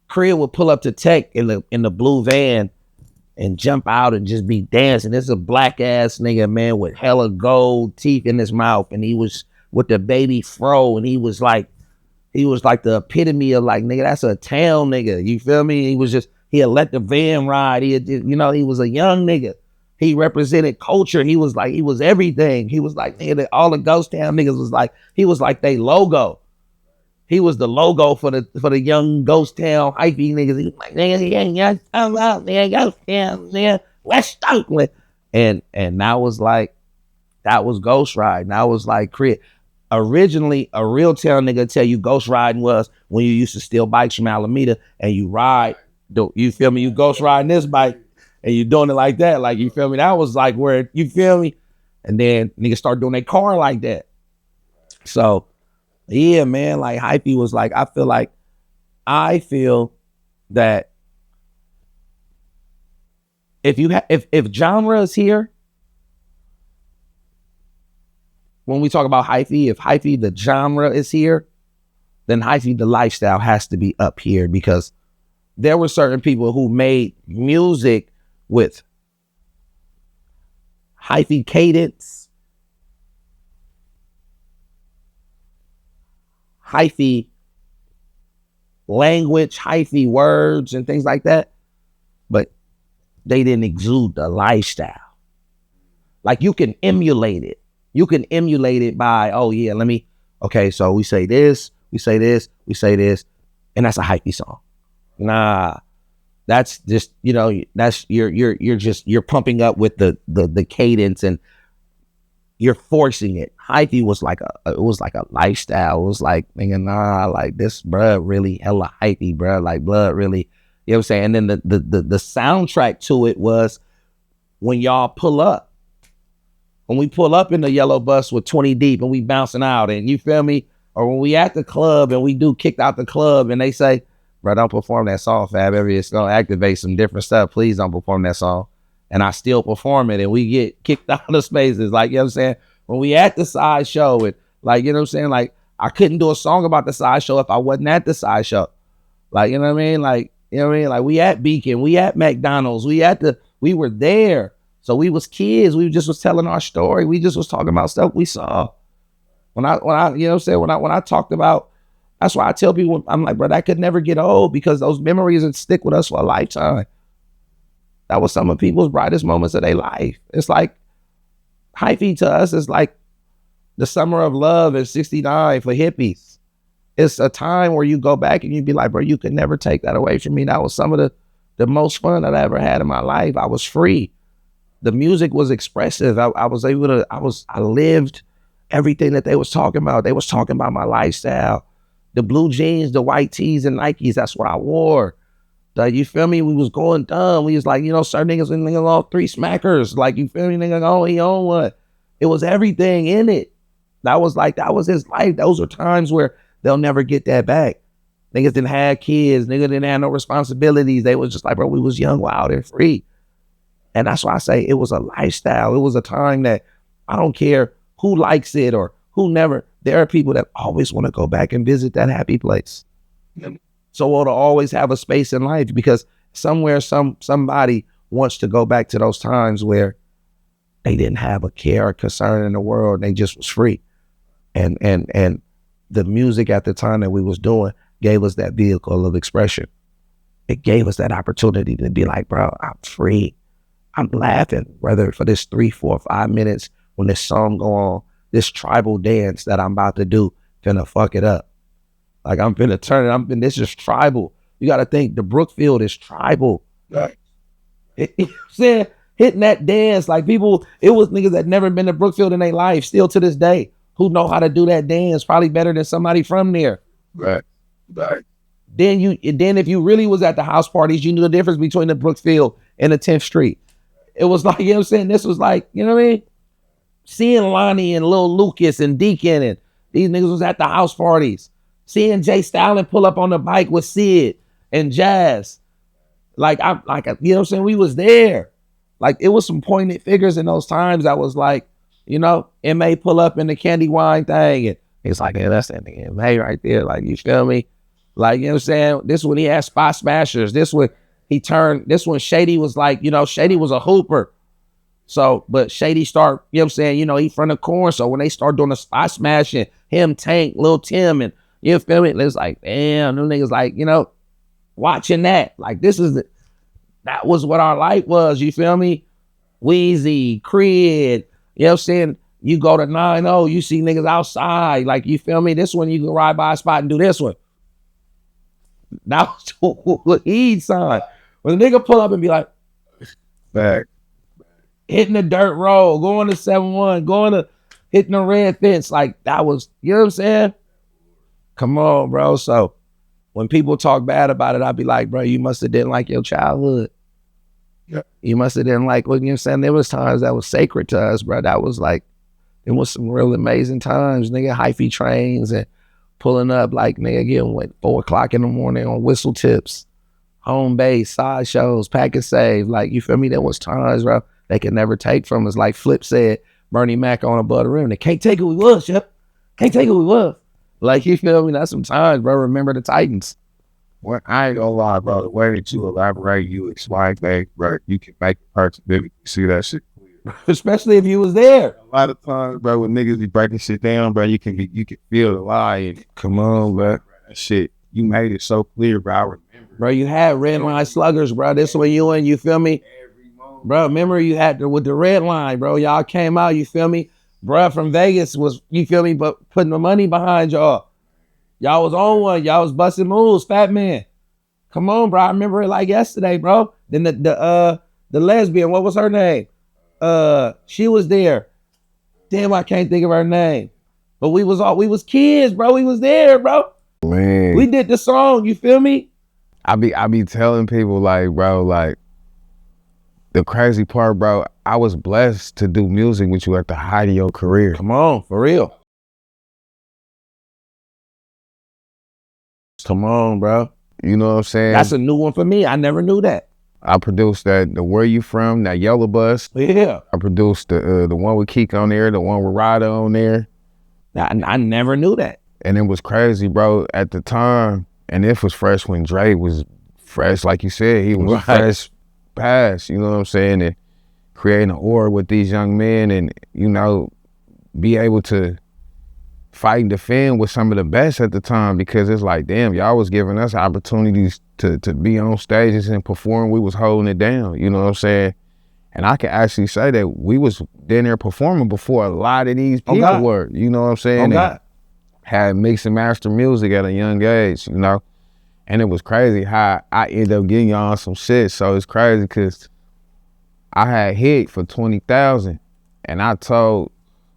Crid would pull up to Tech in the blue van and jump out and just be dancing. This is a black ass nigga, man, with hella gold teeth in his mouth, and he was with the baby fro, and he was like the epitome of like, nigga, that's a town nigga. You feel me? He had let the van ride. He was a young nigga. He represented culture. He was everything. He was like, nigga, all the Ghost Town niggas was like, he was like they logo. He was the logo for the young Ghost Town hyphy niggas. He was like, nigga, Ghost Town, nigga, West Oakland. And that was Ghost Riding. That was like Crit. Originally, a real town nigga tell you Ghost Riding was when you used to steal bikes from Alameda and you ride. You feel me? You Ghost Riding this bike. And you doing it like that, like, you feel me? That was like where, you feel me? And then niggas start doing their car like that. So, yeah, man, like, hyphy was like, I feel that if genre is here, when we talk about hyphy, if hyphy the genre is here, then hyphy the lifestyle has to be up here, because there were certain people who made music with hyphy cadence, hyphy language, hyphy words and things like that, but they didn't exude the lifestyle. Like, you can emulate it. You can emulate it by, oh yeah, okay, so we say this, we say this, we say this, and that's a hypey song. Nah, that's just, you know, that's you're pumping up with the cadence and you're forcing it. Hyphy was like it was like a lifestyle. It was like, nigga, nah, like this bruh really hella hyphy, bruh. Like blood really, you know what I'm saying? And then the soundtrack to it was when y'all pull up. When we pull up in the yellow bus with 20 deep and we bouncing out, and you feel me? Or when we at the club and we do kicked out the club and they say, bro, don't perform that song, Fab. It's gonna activate some different stuff. Please don't perform that song. And I still perform it and we get kicked out of spaces. Like, you know what I'm saying? When we at the sideshow and like, you know what I'm saying? Like, I couldn't do a song about the sideshow if I wasn't at the sideshow. Like, you know what I mean? Like, you know what I mean? Like, we at Beacon, we at McDonald's, we were there. So we was kids. We just was telling our story. We just was talking about stuff we saw. When I, you know what I'm saying? When I talked about, that's why I tell people, I'm like, bro, that could never get old because those memories would stick with us for a lifetime. That was some of people's brightest moments of their life. It's like, hyphy to us is like the summer of love in '69 for hippies. It's a time where you go back and you be like, bro, you could never take that away from me. That was some of the most fun that I ever had in my life. I was free. The music was expressive. I was able to, I lived everything that they was talking about. They was talking about my lifestyle. The blue jeans, the white tees and Nikes, that's what I wore. You feel me? We was going dumb. We was like, you know, certain niggas all 3 smackers. Like, you feel me? Nigga, oh, he own one. It was everything in it. That was his life. Those are times where they'll never get that back. Niggas didn't have kids. Niggas didn't have no responsibilities. They was just like, bro, we was young, wild, and free. And that's why I say it was a lifestyle. It was a time that I don't care who likes it or who never. There are people that always want to go back and visit that happy place. So it'll always have a space in life because somewhere somebody wants to go back to those times where they didn't have a care or concern in the world. They just was free. And the music at the time that we was doing gave us that vehicle of expression. It gave us that opportunity to be like, bro, I'm free. I'm laughing, whether for this 3, 4, 5 minutes when this song go on, this tribal dance that I'm about to do, finna fuck it up. Like, I'm finna turn it. This is tribal. You got to think the Brookfield is tribal. Right. You know what I'm saying? Hitting that dance, like people, it was niggas that never been to Brookfield in their life, still to this day, who know how to do that dance probably better than somebody from there. Right. Right. Then if you really was at the house parties, you knew the difference between the Brookfield and the 10th Street. It was like, you know what I'm saying? This was like, you know what I mean? Seeing Lonnie and Lil Lucas and Deacon and these niggas was at the house parties. Seeing Jay Stalin pull up on the bike with Sid and Jazz. Like, you know what I'm saying? We was there. Like, it was some poignant figures in those times that was like, you know, M.A. pull up in the candy wine thing. And it's like, hey, that's that nigga M.A. right there. Like, you feel me? Like, you know what I'm saying? This one he had Spot Smashers. This one Shady was like, you know, Shady was a hooper. So, but Shady start, you know what I'm saying? You know, he from the corn. So when they start doing the Spot Smashing, him, Tank, Lil Tim, and you feel me? It's like, damn, them niggas like, you know, watching that. Like, that was what our life was, you feel me? Wheezy, Creed, you know what I'm saying? You go to 9-0, you see niggas outside, like, you feel me? This one, you can ride by a spot and do this one. That was what he'd sign. When a nigga pull up and be like, back, hitting the dirt road, going to 7-1, hitting the red fence, like, that was, you know what I'm saying? Come on, bro. So when people talk bad about it, I'd be like, bro, you must have didn't like your childhood. Yeah. You must have didn't like, what you know what I'm saying? There was times that was sacred to us, bro. That was like, it was some real amazing times, nigga, hyphy trains and pulling up like, nigga, getting what, 4 o'clock in the morning on whistle tips, home base, side shows, pack and save. Like, you feel me? There was times, bro, they could never take from us. Like Flip said, Bernie Mac on Above the Rim. They can't take who we was, yep. Can't take who we was. Like, you feel me? That's some times, bro. Remember the Titans. Well, I ain't gonna lie, bro. The way that you elaborate, you explain things, bro, you can make a person vividly see that shit clear. Especially if you was there. A lot of times, bro, when niggas be breaking shit down, bro, you can feel the lie. And come on, bro. That shit, you made it so clear, bro. I remember. Bro, you had red line sluggers, bro. This one you feel me? Bro, remember you had with the red line, bro. Y'all came out, you feel me? Bro, from Vegas was, you feel me, but putting the money behind y'all. Y'all was on one. Y'all was busting moves, Fat Man. Come on, bro. I remember it like yesterday, bro. Then the lesbian, what was her name? She was there. Damn, I can't think of her name. But we was kids, bro. We was there, bro. Man, We did the song, you feel me? I be telling people like, bro, like the crazy part, bro, I was blessed to do music with you at the height of your career. Come on, for real. Come on, bro. You know what I'm saying? That's a new one for me. I never knew that. I produced that, the Where You From, that Yellow Bus. Yeah. I produced the one with Keek on there, the one with Ryder on there. I never knew that. And it was crazy, bro, at the time. And this was fresh when Dre was fresh, like you said. He was fresh past, you know what I'm saying? And creating an aura with these young men and, you know, be able to fight and defend with some of the best at the time, because it's like, damn, y'all was giving us opportunities to be on stages and perform. We was holding it down, you know what I'm saying? And I can actually say that we was then there performing before a lot of these people were, you know what I'm saying? Had mix and master music at a young age, you know? And it was crazy how I ended up getting y'all on some shit. So it's crazy because I had hit for 20,000 and I told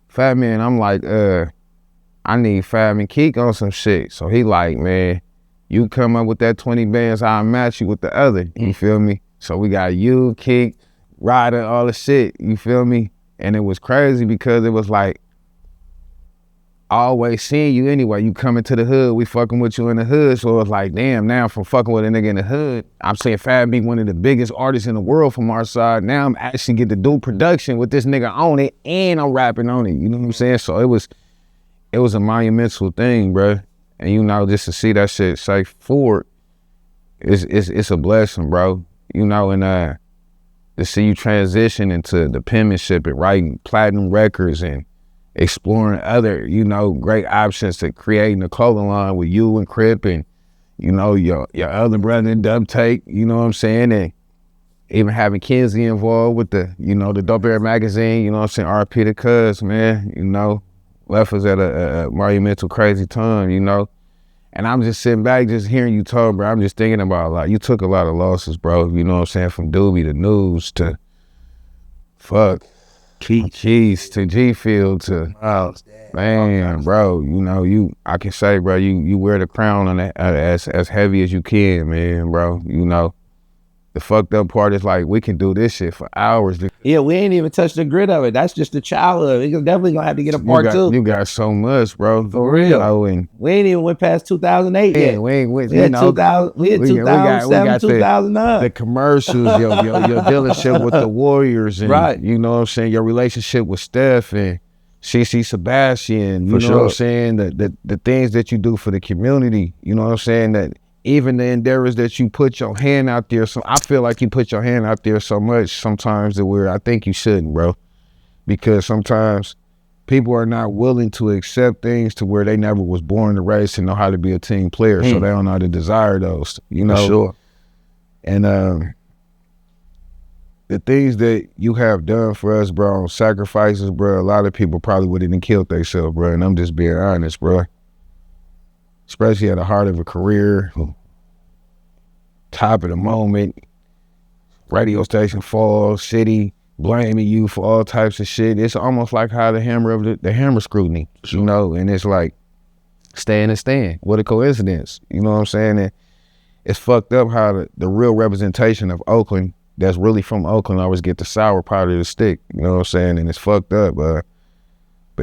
Fat Man, I'm like, I need Fab and Keek on some shit. So he like, man, you come up with that 20 bands, I'll match you with the other. You feel me? So we got you, Keek, Ryder, all the shit. You feel me? And it was crazy because it was like, I always seeing you anyway. You coming to the hood, we fucking with you in the hood. So it's like, damn, now from fucking with a nigga in the hood, I'm saying Fab be one of the biggest artists in the world from our side. Now I'm actually get to do production with this nigga on it and I'm rapping on it. You know what I'm saying? So it was a monumental thing, bro. And you know, just to see that shit safe forward, it's a blessing, bro. You know, and to see you transition into the penmanship and writing platinum records and exploring other, you know, great options to creating a clothing line with you and Crip and, you know, your other brother in Dub Tape, you know what I'm saying? And even having Kenzie involved with the, you know, the Dope Air magazine, you know what I'm saying? RP to Cuz, man, you know, left us at a monumental crazy time, you know? And I'm just sitting back, just hearing you talk, bro. I'm just thinking about, like, you took a lot of losses, bro. You know what I'm saying? From Doobie to News to Keys to G-Field to, man, bro, you know, I can say, bro, you wear the crown on that as heavy as you can, man, bro. You know, the fucked up part is like, we can do this shit for hours. Yeah, we ain't even touched the grit of it. That's just the childhood. We're definitely gonna have to get a part two. You got so much, bro. For real. You know, and we ain't even went past 2008 yet. We ain't we had 2000, we had 2007, 2009. The commercials, your dealership with the Warriors, and you know what I'm saying, your relationship with Steph and CC Sebastian, you know what I'm saying, the things that you do for the community, you know what I'm saying, that even the endeavors that you put your hand out there. So I feel like you put your hand out there so much sometimes that where I think you shouldn't, bro. Because sometimes people are not willing to accept things to where they never was born to raise to know how to be a team player. So they don't know how to desire those, you know? For sure. And the things that you have done for us, bro, sacrifices, bro, a lot of people probably wouldn't have killed themselves, bro. And I'm just being honest, bro. Especially at the heart of a career, top of the moment, radio station falls, city blaming you for all types of shit. It's almost like how the hammer scrutiny, you know, and it's like, stand. What a coincidence, you know what I'm saying? And it's fucked up how the real representation of Oakland, that's really from Oakland, always get the sour part of the stick, you know what I'm saying? And it's fucked up, but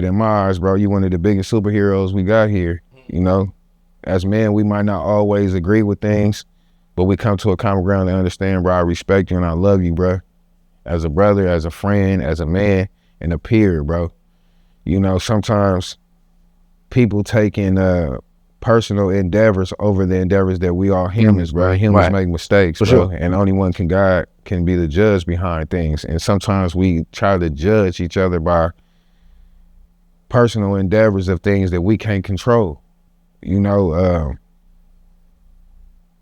in my eyes, bro, you one of the biggest superheroes we got here, you know? As men, we might not always agree with things, but we come to a common ground to understand, bro, I respect you and I love you, bro. As a brother, as a friend, as a man, and a peer, bro. You know, sometimes people taking personal endeavors over the endeavors that we are humans, bro. Humans make mistakes, bro. And only one God can be the judge behind things. And sometimes we try to judge each other by personal endeavors of things that we can't control. You know,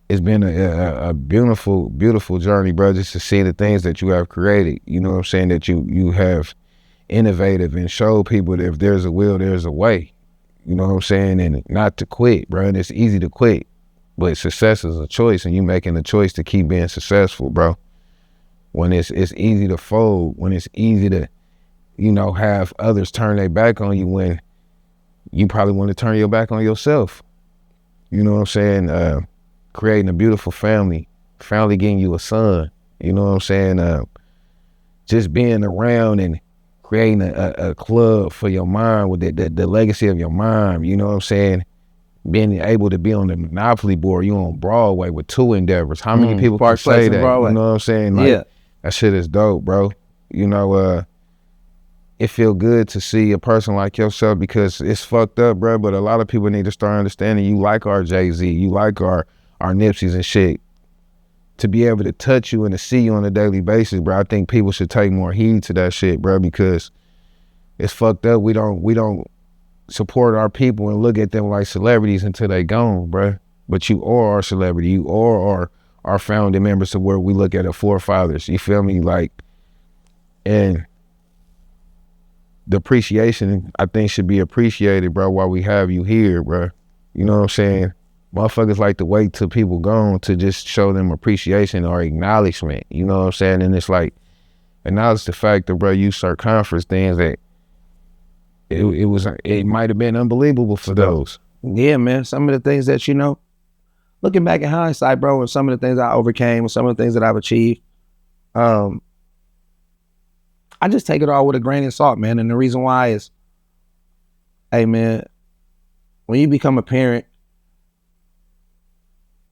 it's been a beautiful, beautiful journey, bro, just to see the things that you have created. You know what I'm saying? That you have innovative and showed people that if there's a will, there's a way. You know what I'm saying? And not to quit, bro. And it's easy to quit, but success is a choice, and you making a choice to keep being successful, bro. When it's easy to fold, when it's easy to, you know, have others turn their back on you, when you probably want to turn your back on yourself. You know what I'm saying? Creating a beautiful family getting you a son. You know what I'm saying? Just being around and creating a club for your mom with the legacy of your mom. You know what I'm saying? Being able to be on the Monopoly board, you on Broadway with 2 endeavors. How many people can say that? Broadway. You know what I'm saying? Like, that shit is dope, bro. You know, it feel good to see a person like yourself, because it's fucked up, bro. But a lot of people need to start understanding you like our Jay-Z, you like our Nipseys and shit. To be able to touch you and to see you on a daily basis, bro, I think people should take more heed to that shit, bro, because it's fucked up. We don't support our people and look at them like celebrities until they gone, bro. But you are our celebrity. You are our founding members of where we look at our forefathers. You feel me? Like, and the appreciation, I think, should be appreciated, bro, while we have you here, bro. You know what I'm saying? Motherfuckers like to wait till people gone to just show them appreciation or acknowledgement. You know what I'm saying? And it's like, acknowledge the fact that, bro, you circumference things that it might have been unbelievable for those. Yeah, man. Some of the things that, you know, looking back in hindsight, bro, and some of the things I overcame, and some of the things that I've achieved, I just take it all with a grain of salt, man. And the reason why is, hey, man, when you become a parent,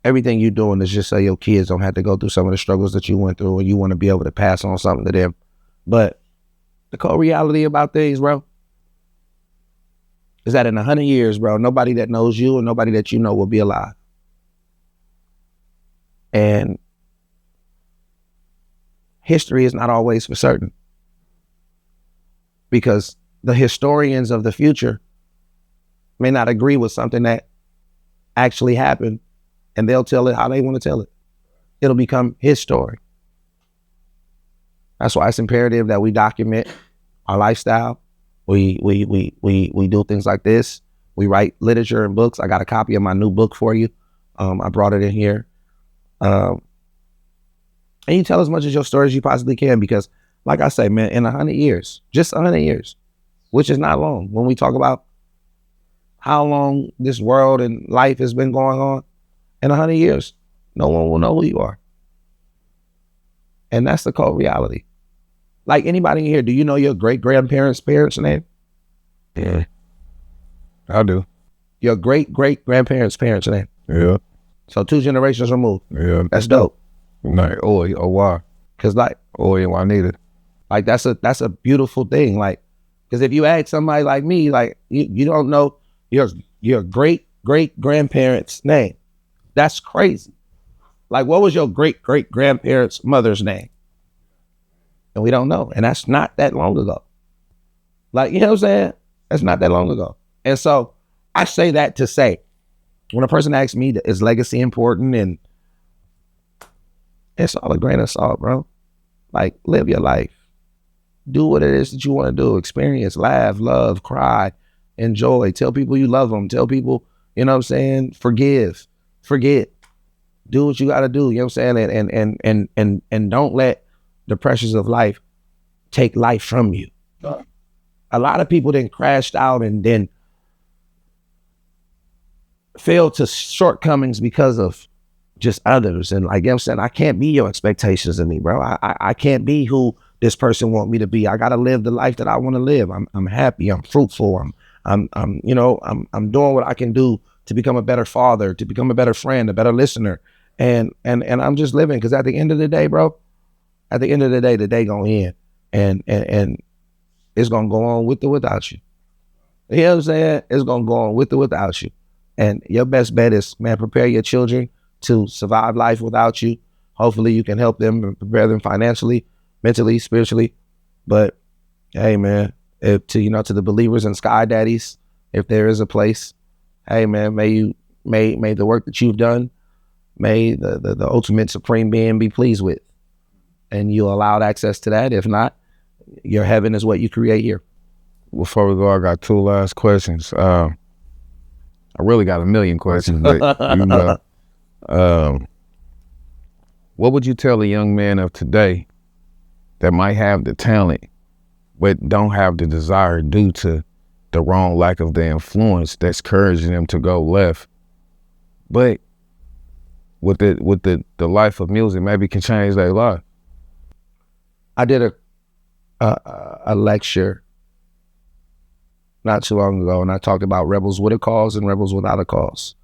everything you're doing is just so your kids don't have to go through some of the struggles that you went through, and you want to be able to pass on something to them. But the cold reality about things, bro, is that in 100 years, bro, nobody that knows you and nobody that you know will be alive. And history is not always for certain, because the historians of the future may not agree with something that actually happened, and they'll tell it how they want to tell it. It'll become his story. That's why it's imperative that we document our lifestyle. We do things like this. We write literature and books. I got a copy of my new book for you. I brought it in here. And you tell as much as your story as you possibly can, because like I say, man, in 100 years, just 100 years, which is not long. When we talk about how long this world and life has been going on, in 100 years, no one will know who you are. And that's the cold reality. Like, anybody in here, do you know your great-grandparents' parents' name? Yeah, I do. Your great-great-grandparents' parents' name? Yeah. So 2 generations removed. Yeah. That's dope. Like, O.Y.A.U. Cause like, O.Y.A.U. like that's a beautiful thing. Like, cause if you ask somebody like me, like you don't know your great-great-grandparents' name. That's crazy. Like, what was your great-great-grandparents' mother's name? And we don't know. And that's not that long ago. Like, you know what I'm saying? That's not that long ago. And so I say that to say, when a person asks me, is legacy important? And it's all a grain of salt, bro. Like, live your life. Do what it is that you want to do. Experience, laugh, love, cry, enjoy. Tell people you love them. Tell people, you know what I'm saying? Forgive, forget. Do what you got to do. You know what I'm saying? And don't let the pressures of life take life from you. A lot of people then crashed out and then fell to shortcomings because of just others. And like, you know what I'm saying? I can't be your expectations of me, bro. I can't be who this person want me to be. I got to live the life that I want to live. I'm happy. I'm fruitful. I'm doing what I can do to become a better father, to become a better friend, a better listener. And I'm just living, because at the end of the day, bro, at the end of the day gonna end, and it's gonna go on with or without you. You know what I'm saying? It's gonna go on with or without you. And your best bet is, man, prepare your children to survive life without you. Hopefully you can help them and prepare them financially, mentally, spiritually. But hey, man, to the believers and sky daddies, if there is a place, hey, man, may the work that you've done, may the ultimate supreme being be pleased with, and you allowed access to that. If not, your heaven is what you create here. Before we go, I got 2 last questions. I really got a million questions, but you know, what would you tell a young man of today that might have the talent but don't have the desire due to the wrong lack of the influence that's encouraging them to go left, but with the life of music maybe can change their life? I did a lecture not too long ago, and I talked about rebels with a cause and rebels without a cause.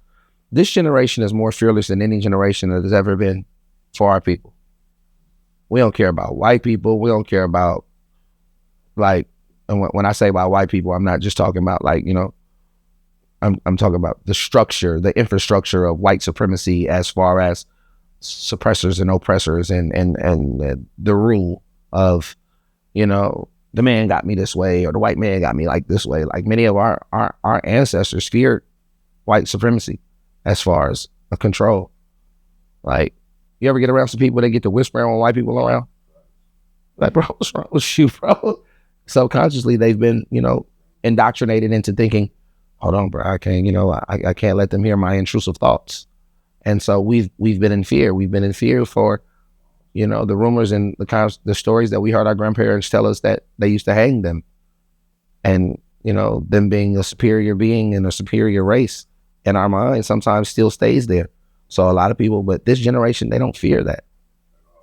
This generation is more fearless than any generation that has ever been for our people. We don't care about white people. We don't care about, like, and when I say about white people, I'm not just talking about, like, you know, I'm talking about the structure, the infrastructure of white supremacy as far as suppressors and oppressors and the rule of, you know, the man got me this way or the white man got me like this way. Like, many of our ancestors feared white supremacy as far as a control. Like, you ever get around some people that get to whisper on white people around? Like, bro, what's wrong with you, bro? Subconsciously, they've been, you know, indoctrinated into thinking, hold on, bro, I can't, you know, I can't let them hear my intrusive thoughts. And so we've been in fear. We've been in fear for, you know, the rumors and the stories that we heard our grandparents tell us that they used to hang them. And, you know, them being a superior being and a superior race in our mind sometimes still stays there. So a lot of people, but this generation, they don't fear that.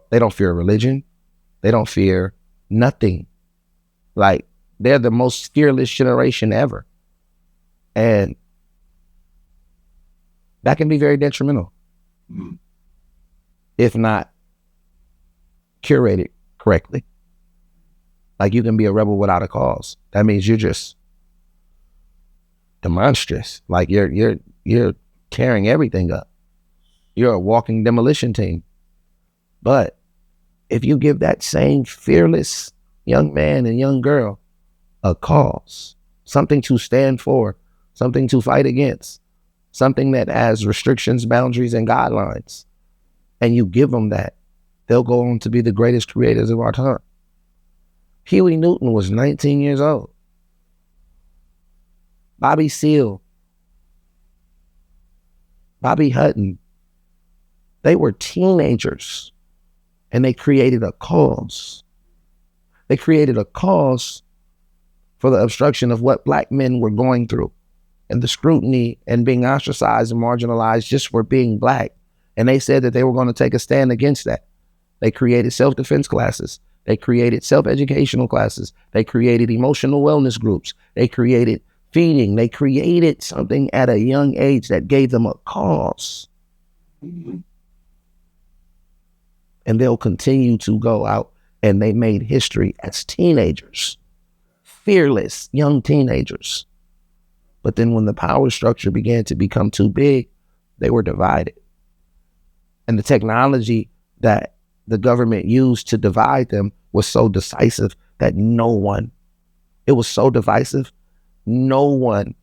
They don't fear religion. They don't fear nothing. Like, they're the most fearless generation ever. And that can be very detrimental if not curated correctly. Like, you can be a rebel without a cause. That means you're just demonstrous. Like, you're tearing everything up. You're a walking demolition team. But if you give that same fearless young man and young girl a cause, something to stand for, something to fight against, something that has restrictions, boundaries, and guidelines, and you give them that, they'll go on to be the greatest creators of our time. Huey Newton was 19 years old. Bobby Seale, Bobby Hutton, they were teenagers and they created a cause. They created a cause for the obstruction of what Black men were going through and the scrutiny and being ostracized and marginalized just for being Black. And they said that they were going to take a stand against that. They created self-defense classes. They created self-educational classes. They created emotional wellness groups. They created feeding. They created something at a young age that gave them a cause. And they'll continue to go out, and they made history as teenagers, fearless young teenagers. But then when the power structure began to become too big, they were divided. And the technology that the government used to divide them was so decisive that it was so divisive, no one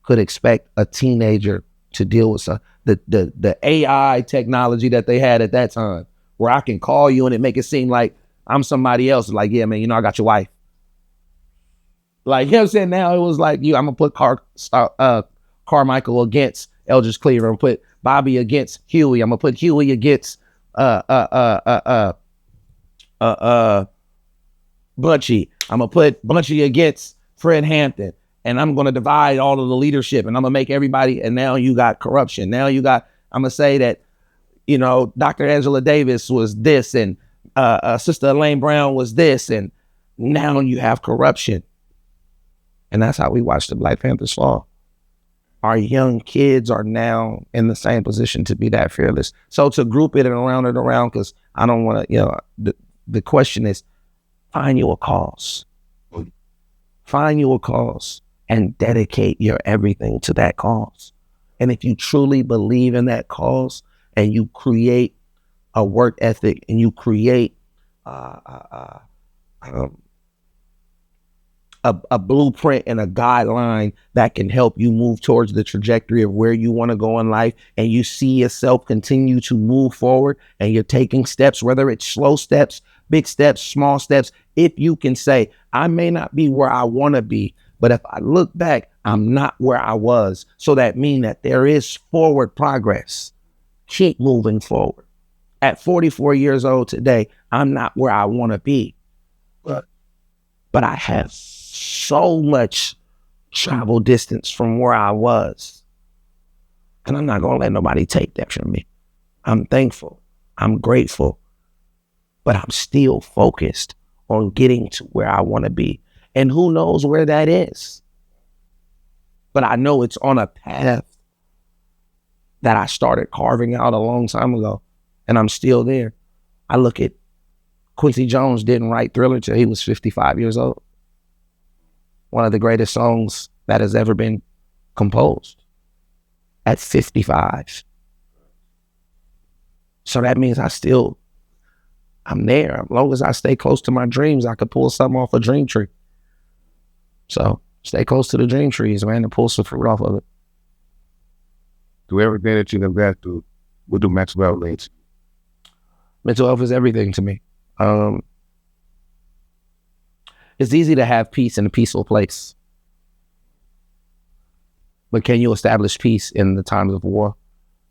could expect a teenager to deal with the AI technology that they had at that time, where I can call you and it make it seem like I'm somebody else. Like, yeah, man, you know, I got your wife. Like, you know what I'm saying? Now it was like, I'm going to put Carmichael against Eldridge Cleaver. I'm going to put Bobby against Huey. I'm going to put Huey against Bunchy. I'm going to put Bunchy against Fred Hampton. And I'm going to divide all of the leadership, and I'm going to make everybody, and now you got corruption. Now you got, I'm going to say that, you know, Dr. Angela Davis was this, and Sister Elaine Brown was this, and now you have corruption. And that's how we watch the Black Panthers fall. Our young kids are now in the same position to be that fearless. So to group it and around, because I don't want to, you know, the question is, find you a cause. Find you a cause and dedicate your everything to that cause. And if you truly believe in that cause and you create a work ethic and you create a blueprint and a guideline that can help you move towards the trajectory of where you want to go in life, and you see yourself continue to move forward and you're taking steps, whether it's slow steps, big steps, small steps, if you can say, I may not be where I want to be, but if I look back, I'm not where I was. So that means that there is forward progress. Keep moving forward. At 44 years old today, I'm not where I want to be. But I have so much travel distance from where I was. And I'm not going to let nobody take that from me. I'm thankful. I'm grateful. But I'm still focused on getting to where I want to be. And who knows where that is? But I know it's on a path that I started carving out a long time ago. And I'm still there. I look at Quincy Jones didn't write Thriller till he was 55 years old. One of the greatest songs that has ever been composed at 55. So that means I'm there. As long as I stay close to my dreams, I could pull something off a dream tree. So stay close to the dream trees, man, and pull some fruit off of it. Do everything that you have got to, what do mental health mean? Mental health is everything to me. It's easy to have peace in a peaceful place. But can you establish peace in the times of war?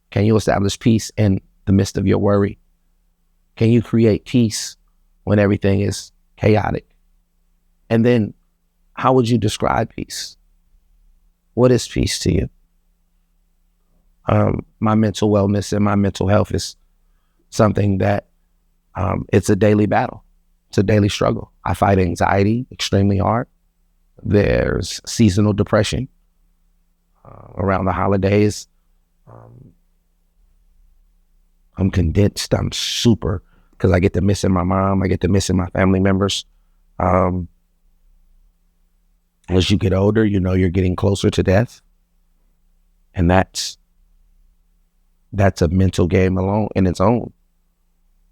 Can you establish peace in the midst of your worry? Can you create peace when everything is chaotic? And then how would you describe peace? What is peace to you? My mental wellness and my mental health is something that it's a daily battle. It's a daily struggle. I fight anxiety extremely hard. There's seasonal depression around the holidays. I'm condensed. I'm super, because I get to missing my mom. I get to missing my family members. As you get older, you know you're getting closer to death. And that's a mental game alone in its own,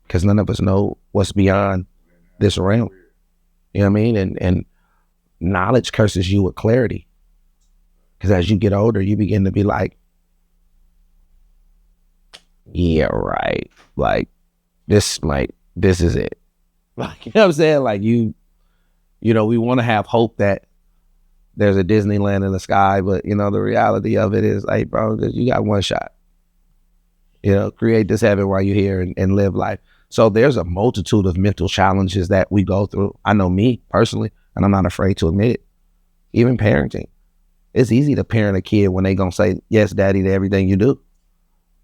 because none of us know what's beyond this realm. You know what I mean? And knowledge curses you with clarity, because as you get older, you begin to be like, yeah, right. Like this is it. Like, you know what I'm saying? Like you know, we want to have hope that there's a Disneyland in the sky, but you know, the reality of it is, like, bro, you got one shot. You know, create this heaven while you're here and live life. So there's a multitude of mental challenges that we go through. I know me personally, and I'm not afraid to admit it. Even parenting. It's easy to parent a kid when they gonna say, yes, daddy, to everything you do.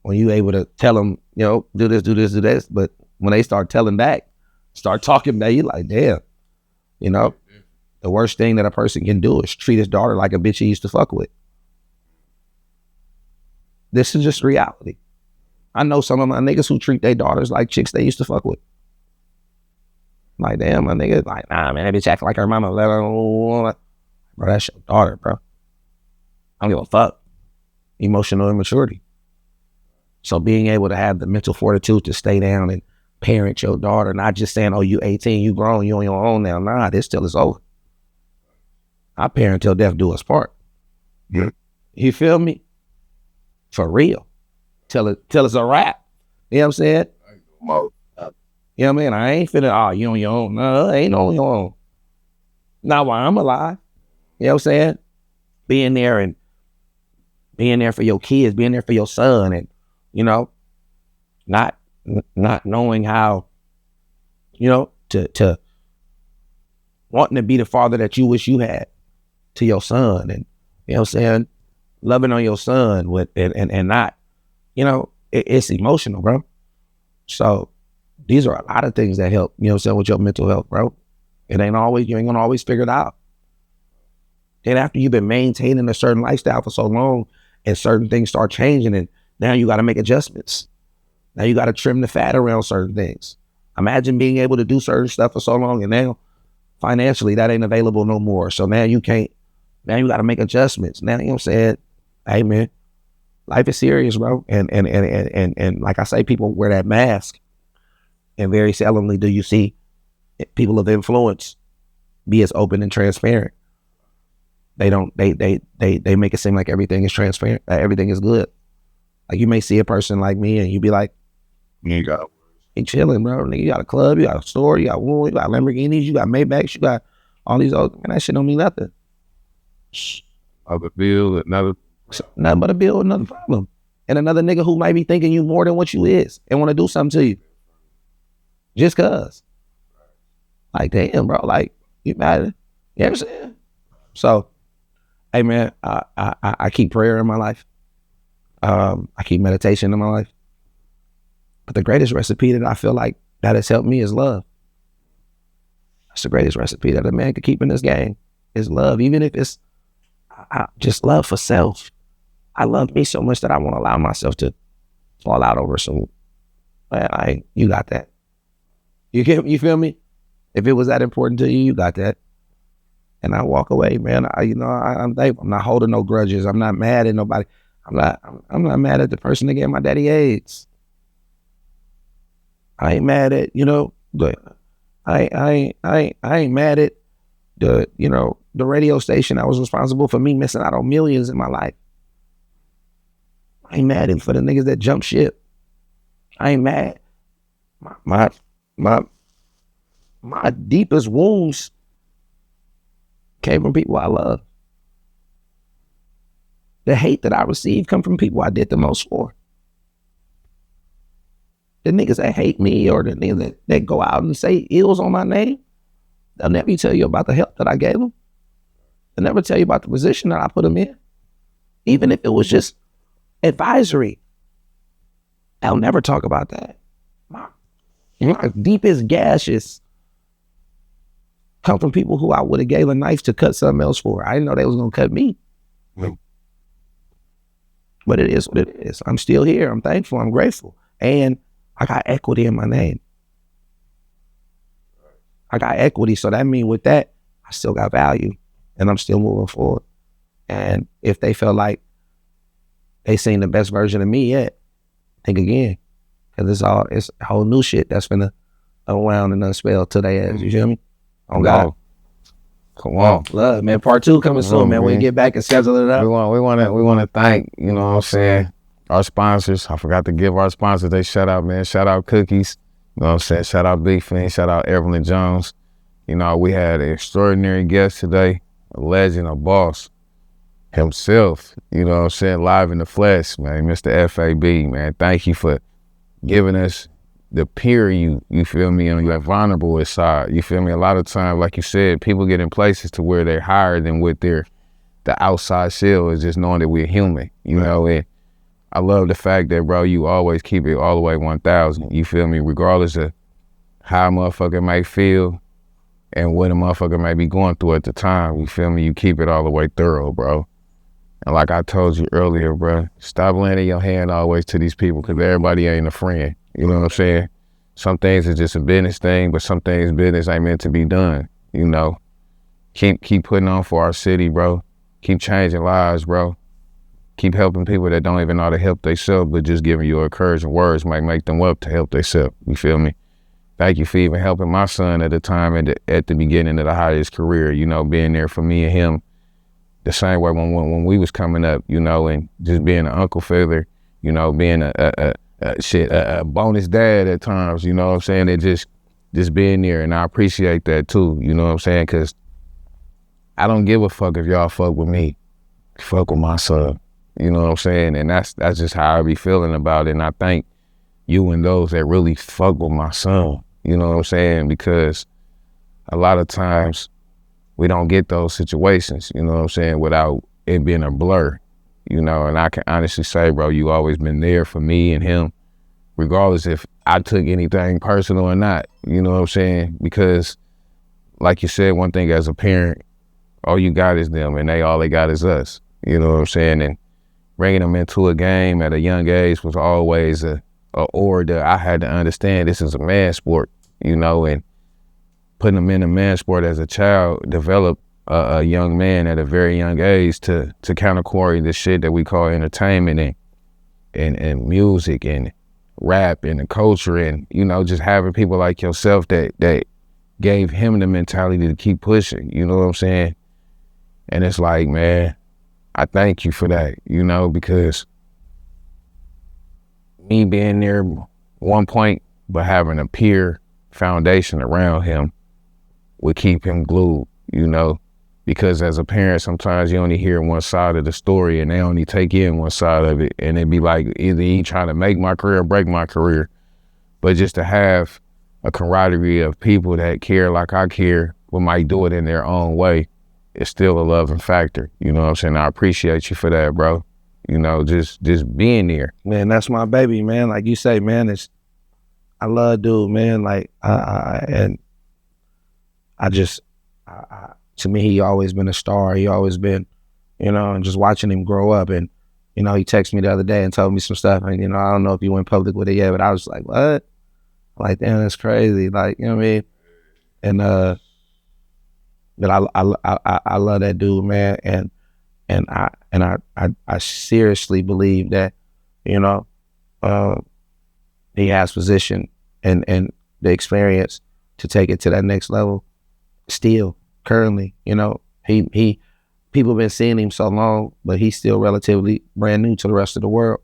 When you able to tell them, you know, do this, do this, do this. But when they start telling back, start talking back, you like, damn, you know, the worst thing that a person can do is treat his daughter like a bitch he used to fuck with. This is just reality. I know some of my niggas who treat their daughters like chicks they used to fuck with. Like, damn, my nigga, like, nah, man, that bitch acting like her mama. Bro, that's your daughter, bro. I don't give a fuck. Emotional immaturity. So being able to have the mental fortitude to stay down and parent your daughter, not just saying, oh, you 18, you grown, you on your own now. Nah, this till it's over. I parent till death do us part. Yeah. You feel me? For real. Till it's a wrap. You know what I'm saying? You know what I mean? I ain't finna, oh, you on your own. No, ain't on your own. Not while I'm alive. You know what I'm saying? Being there for your kids, being there for your son, and, you know, not knowing how, you know, to wanting to be the father that you wish you had to your son, and, you know what I'm saying, loving on your son with and not, you know, it's emotional, bro. So these are a lot of things that help, you know what I'm saying, with your mental health, bro. You ain't gonna always figure it out. Then after you've been maintaining a certain lifestyle for so long and certain things start changing, and now you got to make adjustments. Now you got to trim the fat around certain things. Imagine being able to do certain stuff for so long, and now financially that ain't available no more. So now you can't, now you got to make adjustments. Now, you know what I'm saying? Hey, man, life is serious, bro. And like I say, people wear that mask, and very seldomly do you see people of influence be as open and transparent. They don't, they make it seem like everything is transparent, that everything is good. Like, you may see a person like me and you be like, You got he chilling, bro. Nigga, you got a club, you got a store, you got wool, you got Lamborghinis, you got Maybachs, you got all these other, man, that shit don't mean nothing. Other bill, another. Nothing but a bill, another problem. And another nigga who might be thinking you more than what you is and want to do something to you. Just cause. Like, damn, bro, like, you mad? You know what I'm saying? So, hey man, I keep prayer in my life. I keep meditation in my life. But the greatest recipe that I feel like that has helped me is love. That's the greatest recipe that a man could keep in this game is love. Even if it's just love for self. I love me so much that I won't allow myself to fall out over some. You got that. You feel me? If it was that important to you, you got that. And I walk away, man. I'm thankful. I'm not holding no grudges. I'm not mad at nobody. I'm not mad at the person that gave my daddy AIDS. I ain't mad at, I ain't mad at the radio station that was responsible for me missing out on millions in my life. I ain't mad at for the niggas that jumped ship. I ain't mad. My deepest wounds came from people I love. The hate that I received come from people I did the most for. The niggas that hate me or the niggas that go out and say ills on my name, they'll never tell you about the help that I gave them. They'll never tell you about the position that I put them in. Even if it was just advisory, I'll never talk about that. My deepest gashes come from people who I would have gave a knife to cut something else for. I didn't know they was gonna cut me. But it is what it is. I'm still here. I'm thankful. I'm grateful. And I got equity in my name. I got equity. So that means with that, I still got value and I'm still moving forward. And if they feel like they seen the best version of me yet, think again. Cause it's whole new shit that's finna unwound and unspell till they ass. You feel me? Oh God. Come on. Love, man. Part 2 coming soon, man. We get back and schedule it up. We want to thank, you know what I'm saying, our sponsors. I forgot to give our sponsors they shout out, man. Shout out Cookies. You know what I'm saying? Shout out Big Fin. Shout out Evelyn Jones. You know, we had an extraordinary guest today, a legend, a boss himself. You know what I'm saying? Live in the flesh, man. Mr. FAB, man. Thank you for giving us the peer you feel me, on your vulnerable side. You feel me? A lot of times, like you said, people get in places to where they're higher than what the outside shell is, just knowing that we're human, you know? And I love the fact that, bro, you always keep it all the way 1,000. You feel me? Regardless of how a motherfucker might feel and what a motherfucker might be going through at the time, you feel me? You keep it all the way thorough, bro. And like I told you earlier, bro, stop lending your hand always to these people because everybody ain't a friend. You know what I'm saying? Some things are just a business thing, but some things business ain't meant to be done, you know? Keep putting on for our city, bro. Keep changing lives, bro. Keep helping people that don't even know how to help themselves, but just giving you encouraging words might make them up to help themselves. You feel me? Thank you for even helping my son at the time at the beginning of the highest career, you know, being there for me and him the same way when we was coming up, you know, and just being an uncle figure, you know, being a bonus dad at times, you know what I'm saying? And just being there, and I appreciate that too, you know what I'm saying? Because I don't give a fuck if y'all fuck with me, fuck with my son, you know what I'm saying? And that's just how I be feeling about it. And I thank you and those that really fuck with my son, you know what I'm saying? Because a lot of times we don't get those situations, you know what I'm saying, without it being a blur. You know, and I can honestly say, bro, you always been there for me and him, regardless if I took anything personal or not, you know what I'm saying? Because, like you said, one thing as a parent, all you got is them, and all they got is us, you know what I'm saying? And bringing them into a game at a young age was always a order. I had to understand this is a man sport, you know, and putting them in a man sport as a child developed a young man at a very young age to countercarry the shit that we call entertainment and music and rap and the culture, and, you know, just having people like yourself that gave him the mentality to keep pushing, you know what I'm saying? And it's like, man, I thank you for that, you know, because me being there one point, but having a peer foundation around him would keep him glued, you know? Because as a parent, sometimes you only hear one side of the story and they only take in one side of it. And it'd be like, either he trying to make my career or break my career. But just to have a camaraderie of people that care like I care, but might do it in their own way, it's still a loving factor. You know what I'm saying? I appreciate you for that, bro. You know, just being there. Man, that's my baby, man. Like you say, man, I love dude, man. Like, to me, he always been a star. He always been, you know, and just watching him grow up. And, you know, he texted me the other day and told me some stuff. And, you know, I don't know if he went public with it yet, but I was like, what? Like, damn, that's crazy. Like, you know what I mean? And, but I love that dude, man. And I seriously believe that, you know, he has position and the experience to take it to that next level still. Currently, you know, people been seeing him so long, but he's still relatively brand new to the rest of the world.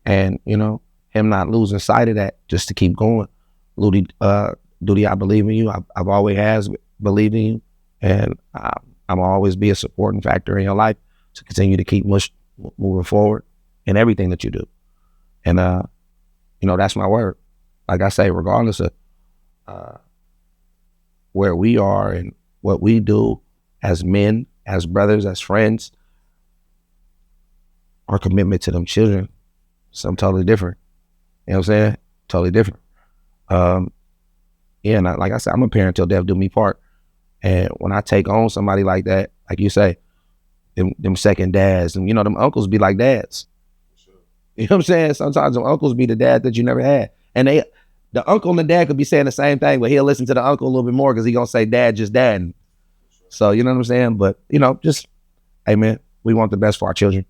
And, you know, him not losing sight of that, just to keep going. Duty, I believe in you. I've always has believed in you. And I'm always be a supporting factor in your life to continue to keep moving forward in everything that you do. And, you know, that's my word. Like I say, regardless of where we are and what we do as men, as brothers, as friends, our commitment to them children, something totally different. You know what I'm saying? Totally different. Yeah, and like I said, I'm a parent till death do me part. And when I take on somebody like that, like you say, them second dads, and you know, them uncles be like dads. Sure. You know what I'm saying? Sometimes them uncles be the dad that you never had. And the uncle and the dad could be saying the same thing, but he'll listen to the uncle a little bit more because he gonna say dad just dad. So you know what I'm saying? But you know, just, hey man, we want the best for our children.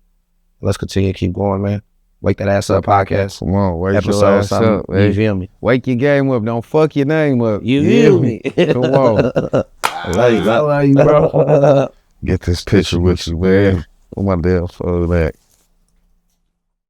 Let's continue to keep going, man. Wake That Ass Up podcast. Come on, wake your ass up. You feel me? Wake your game up. Don't fuck your name up. You feel me? Come on. I love you, bro. Get this picture with you, man. What my damn phone at?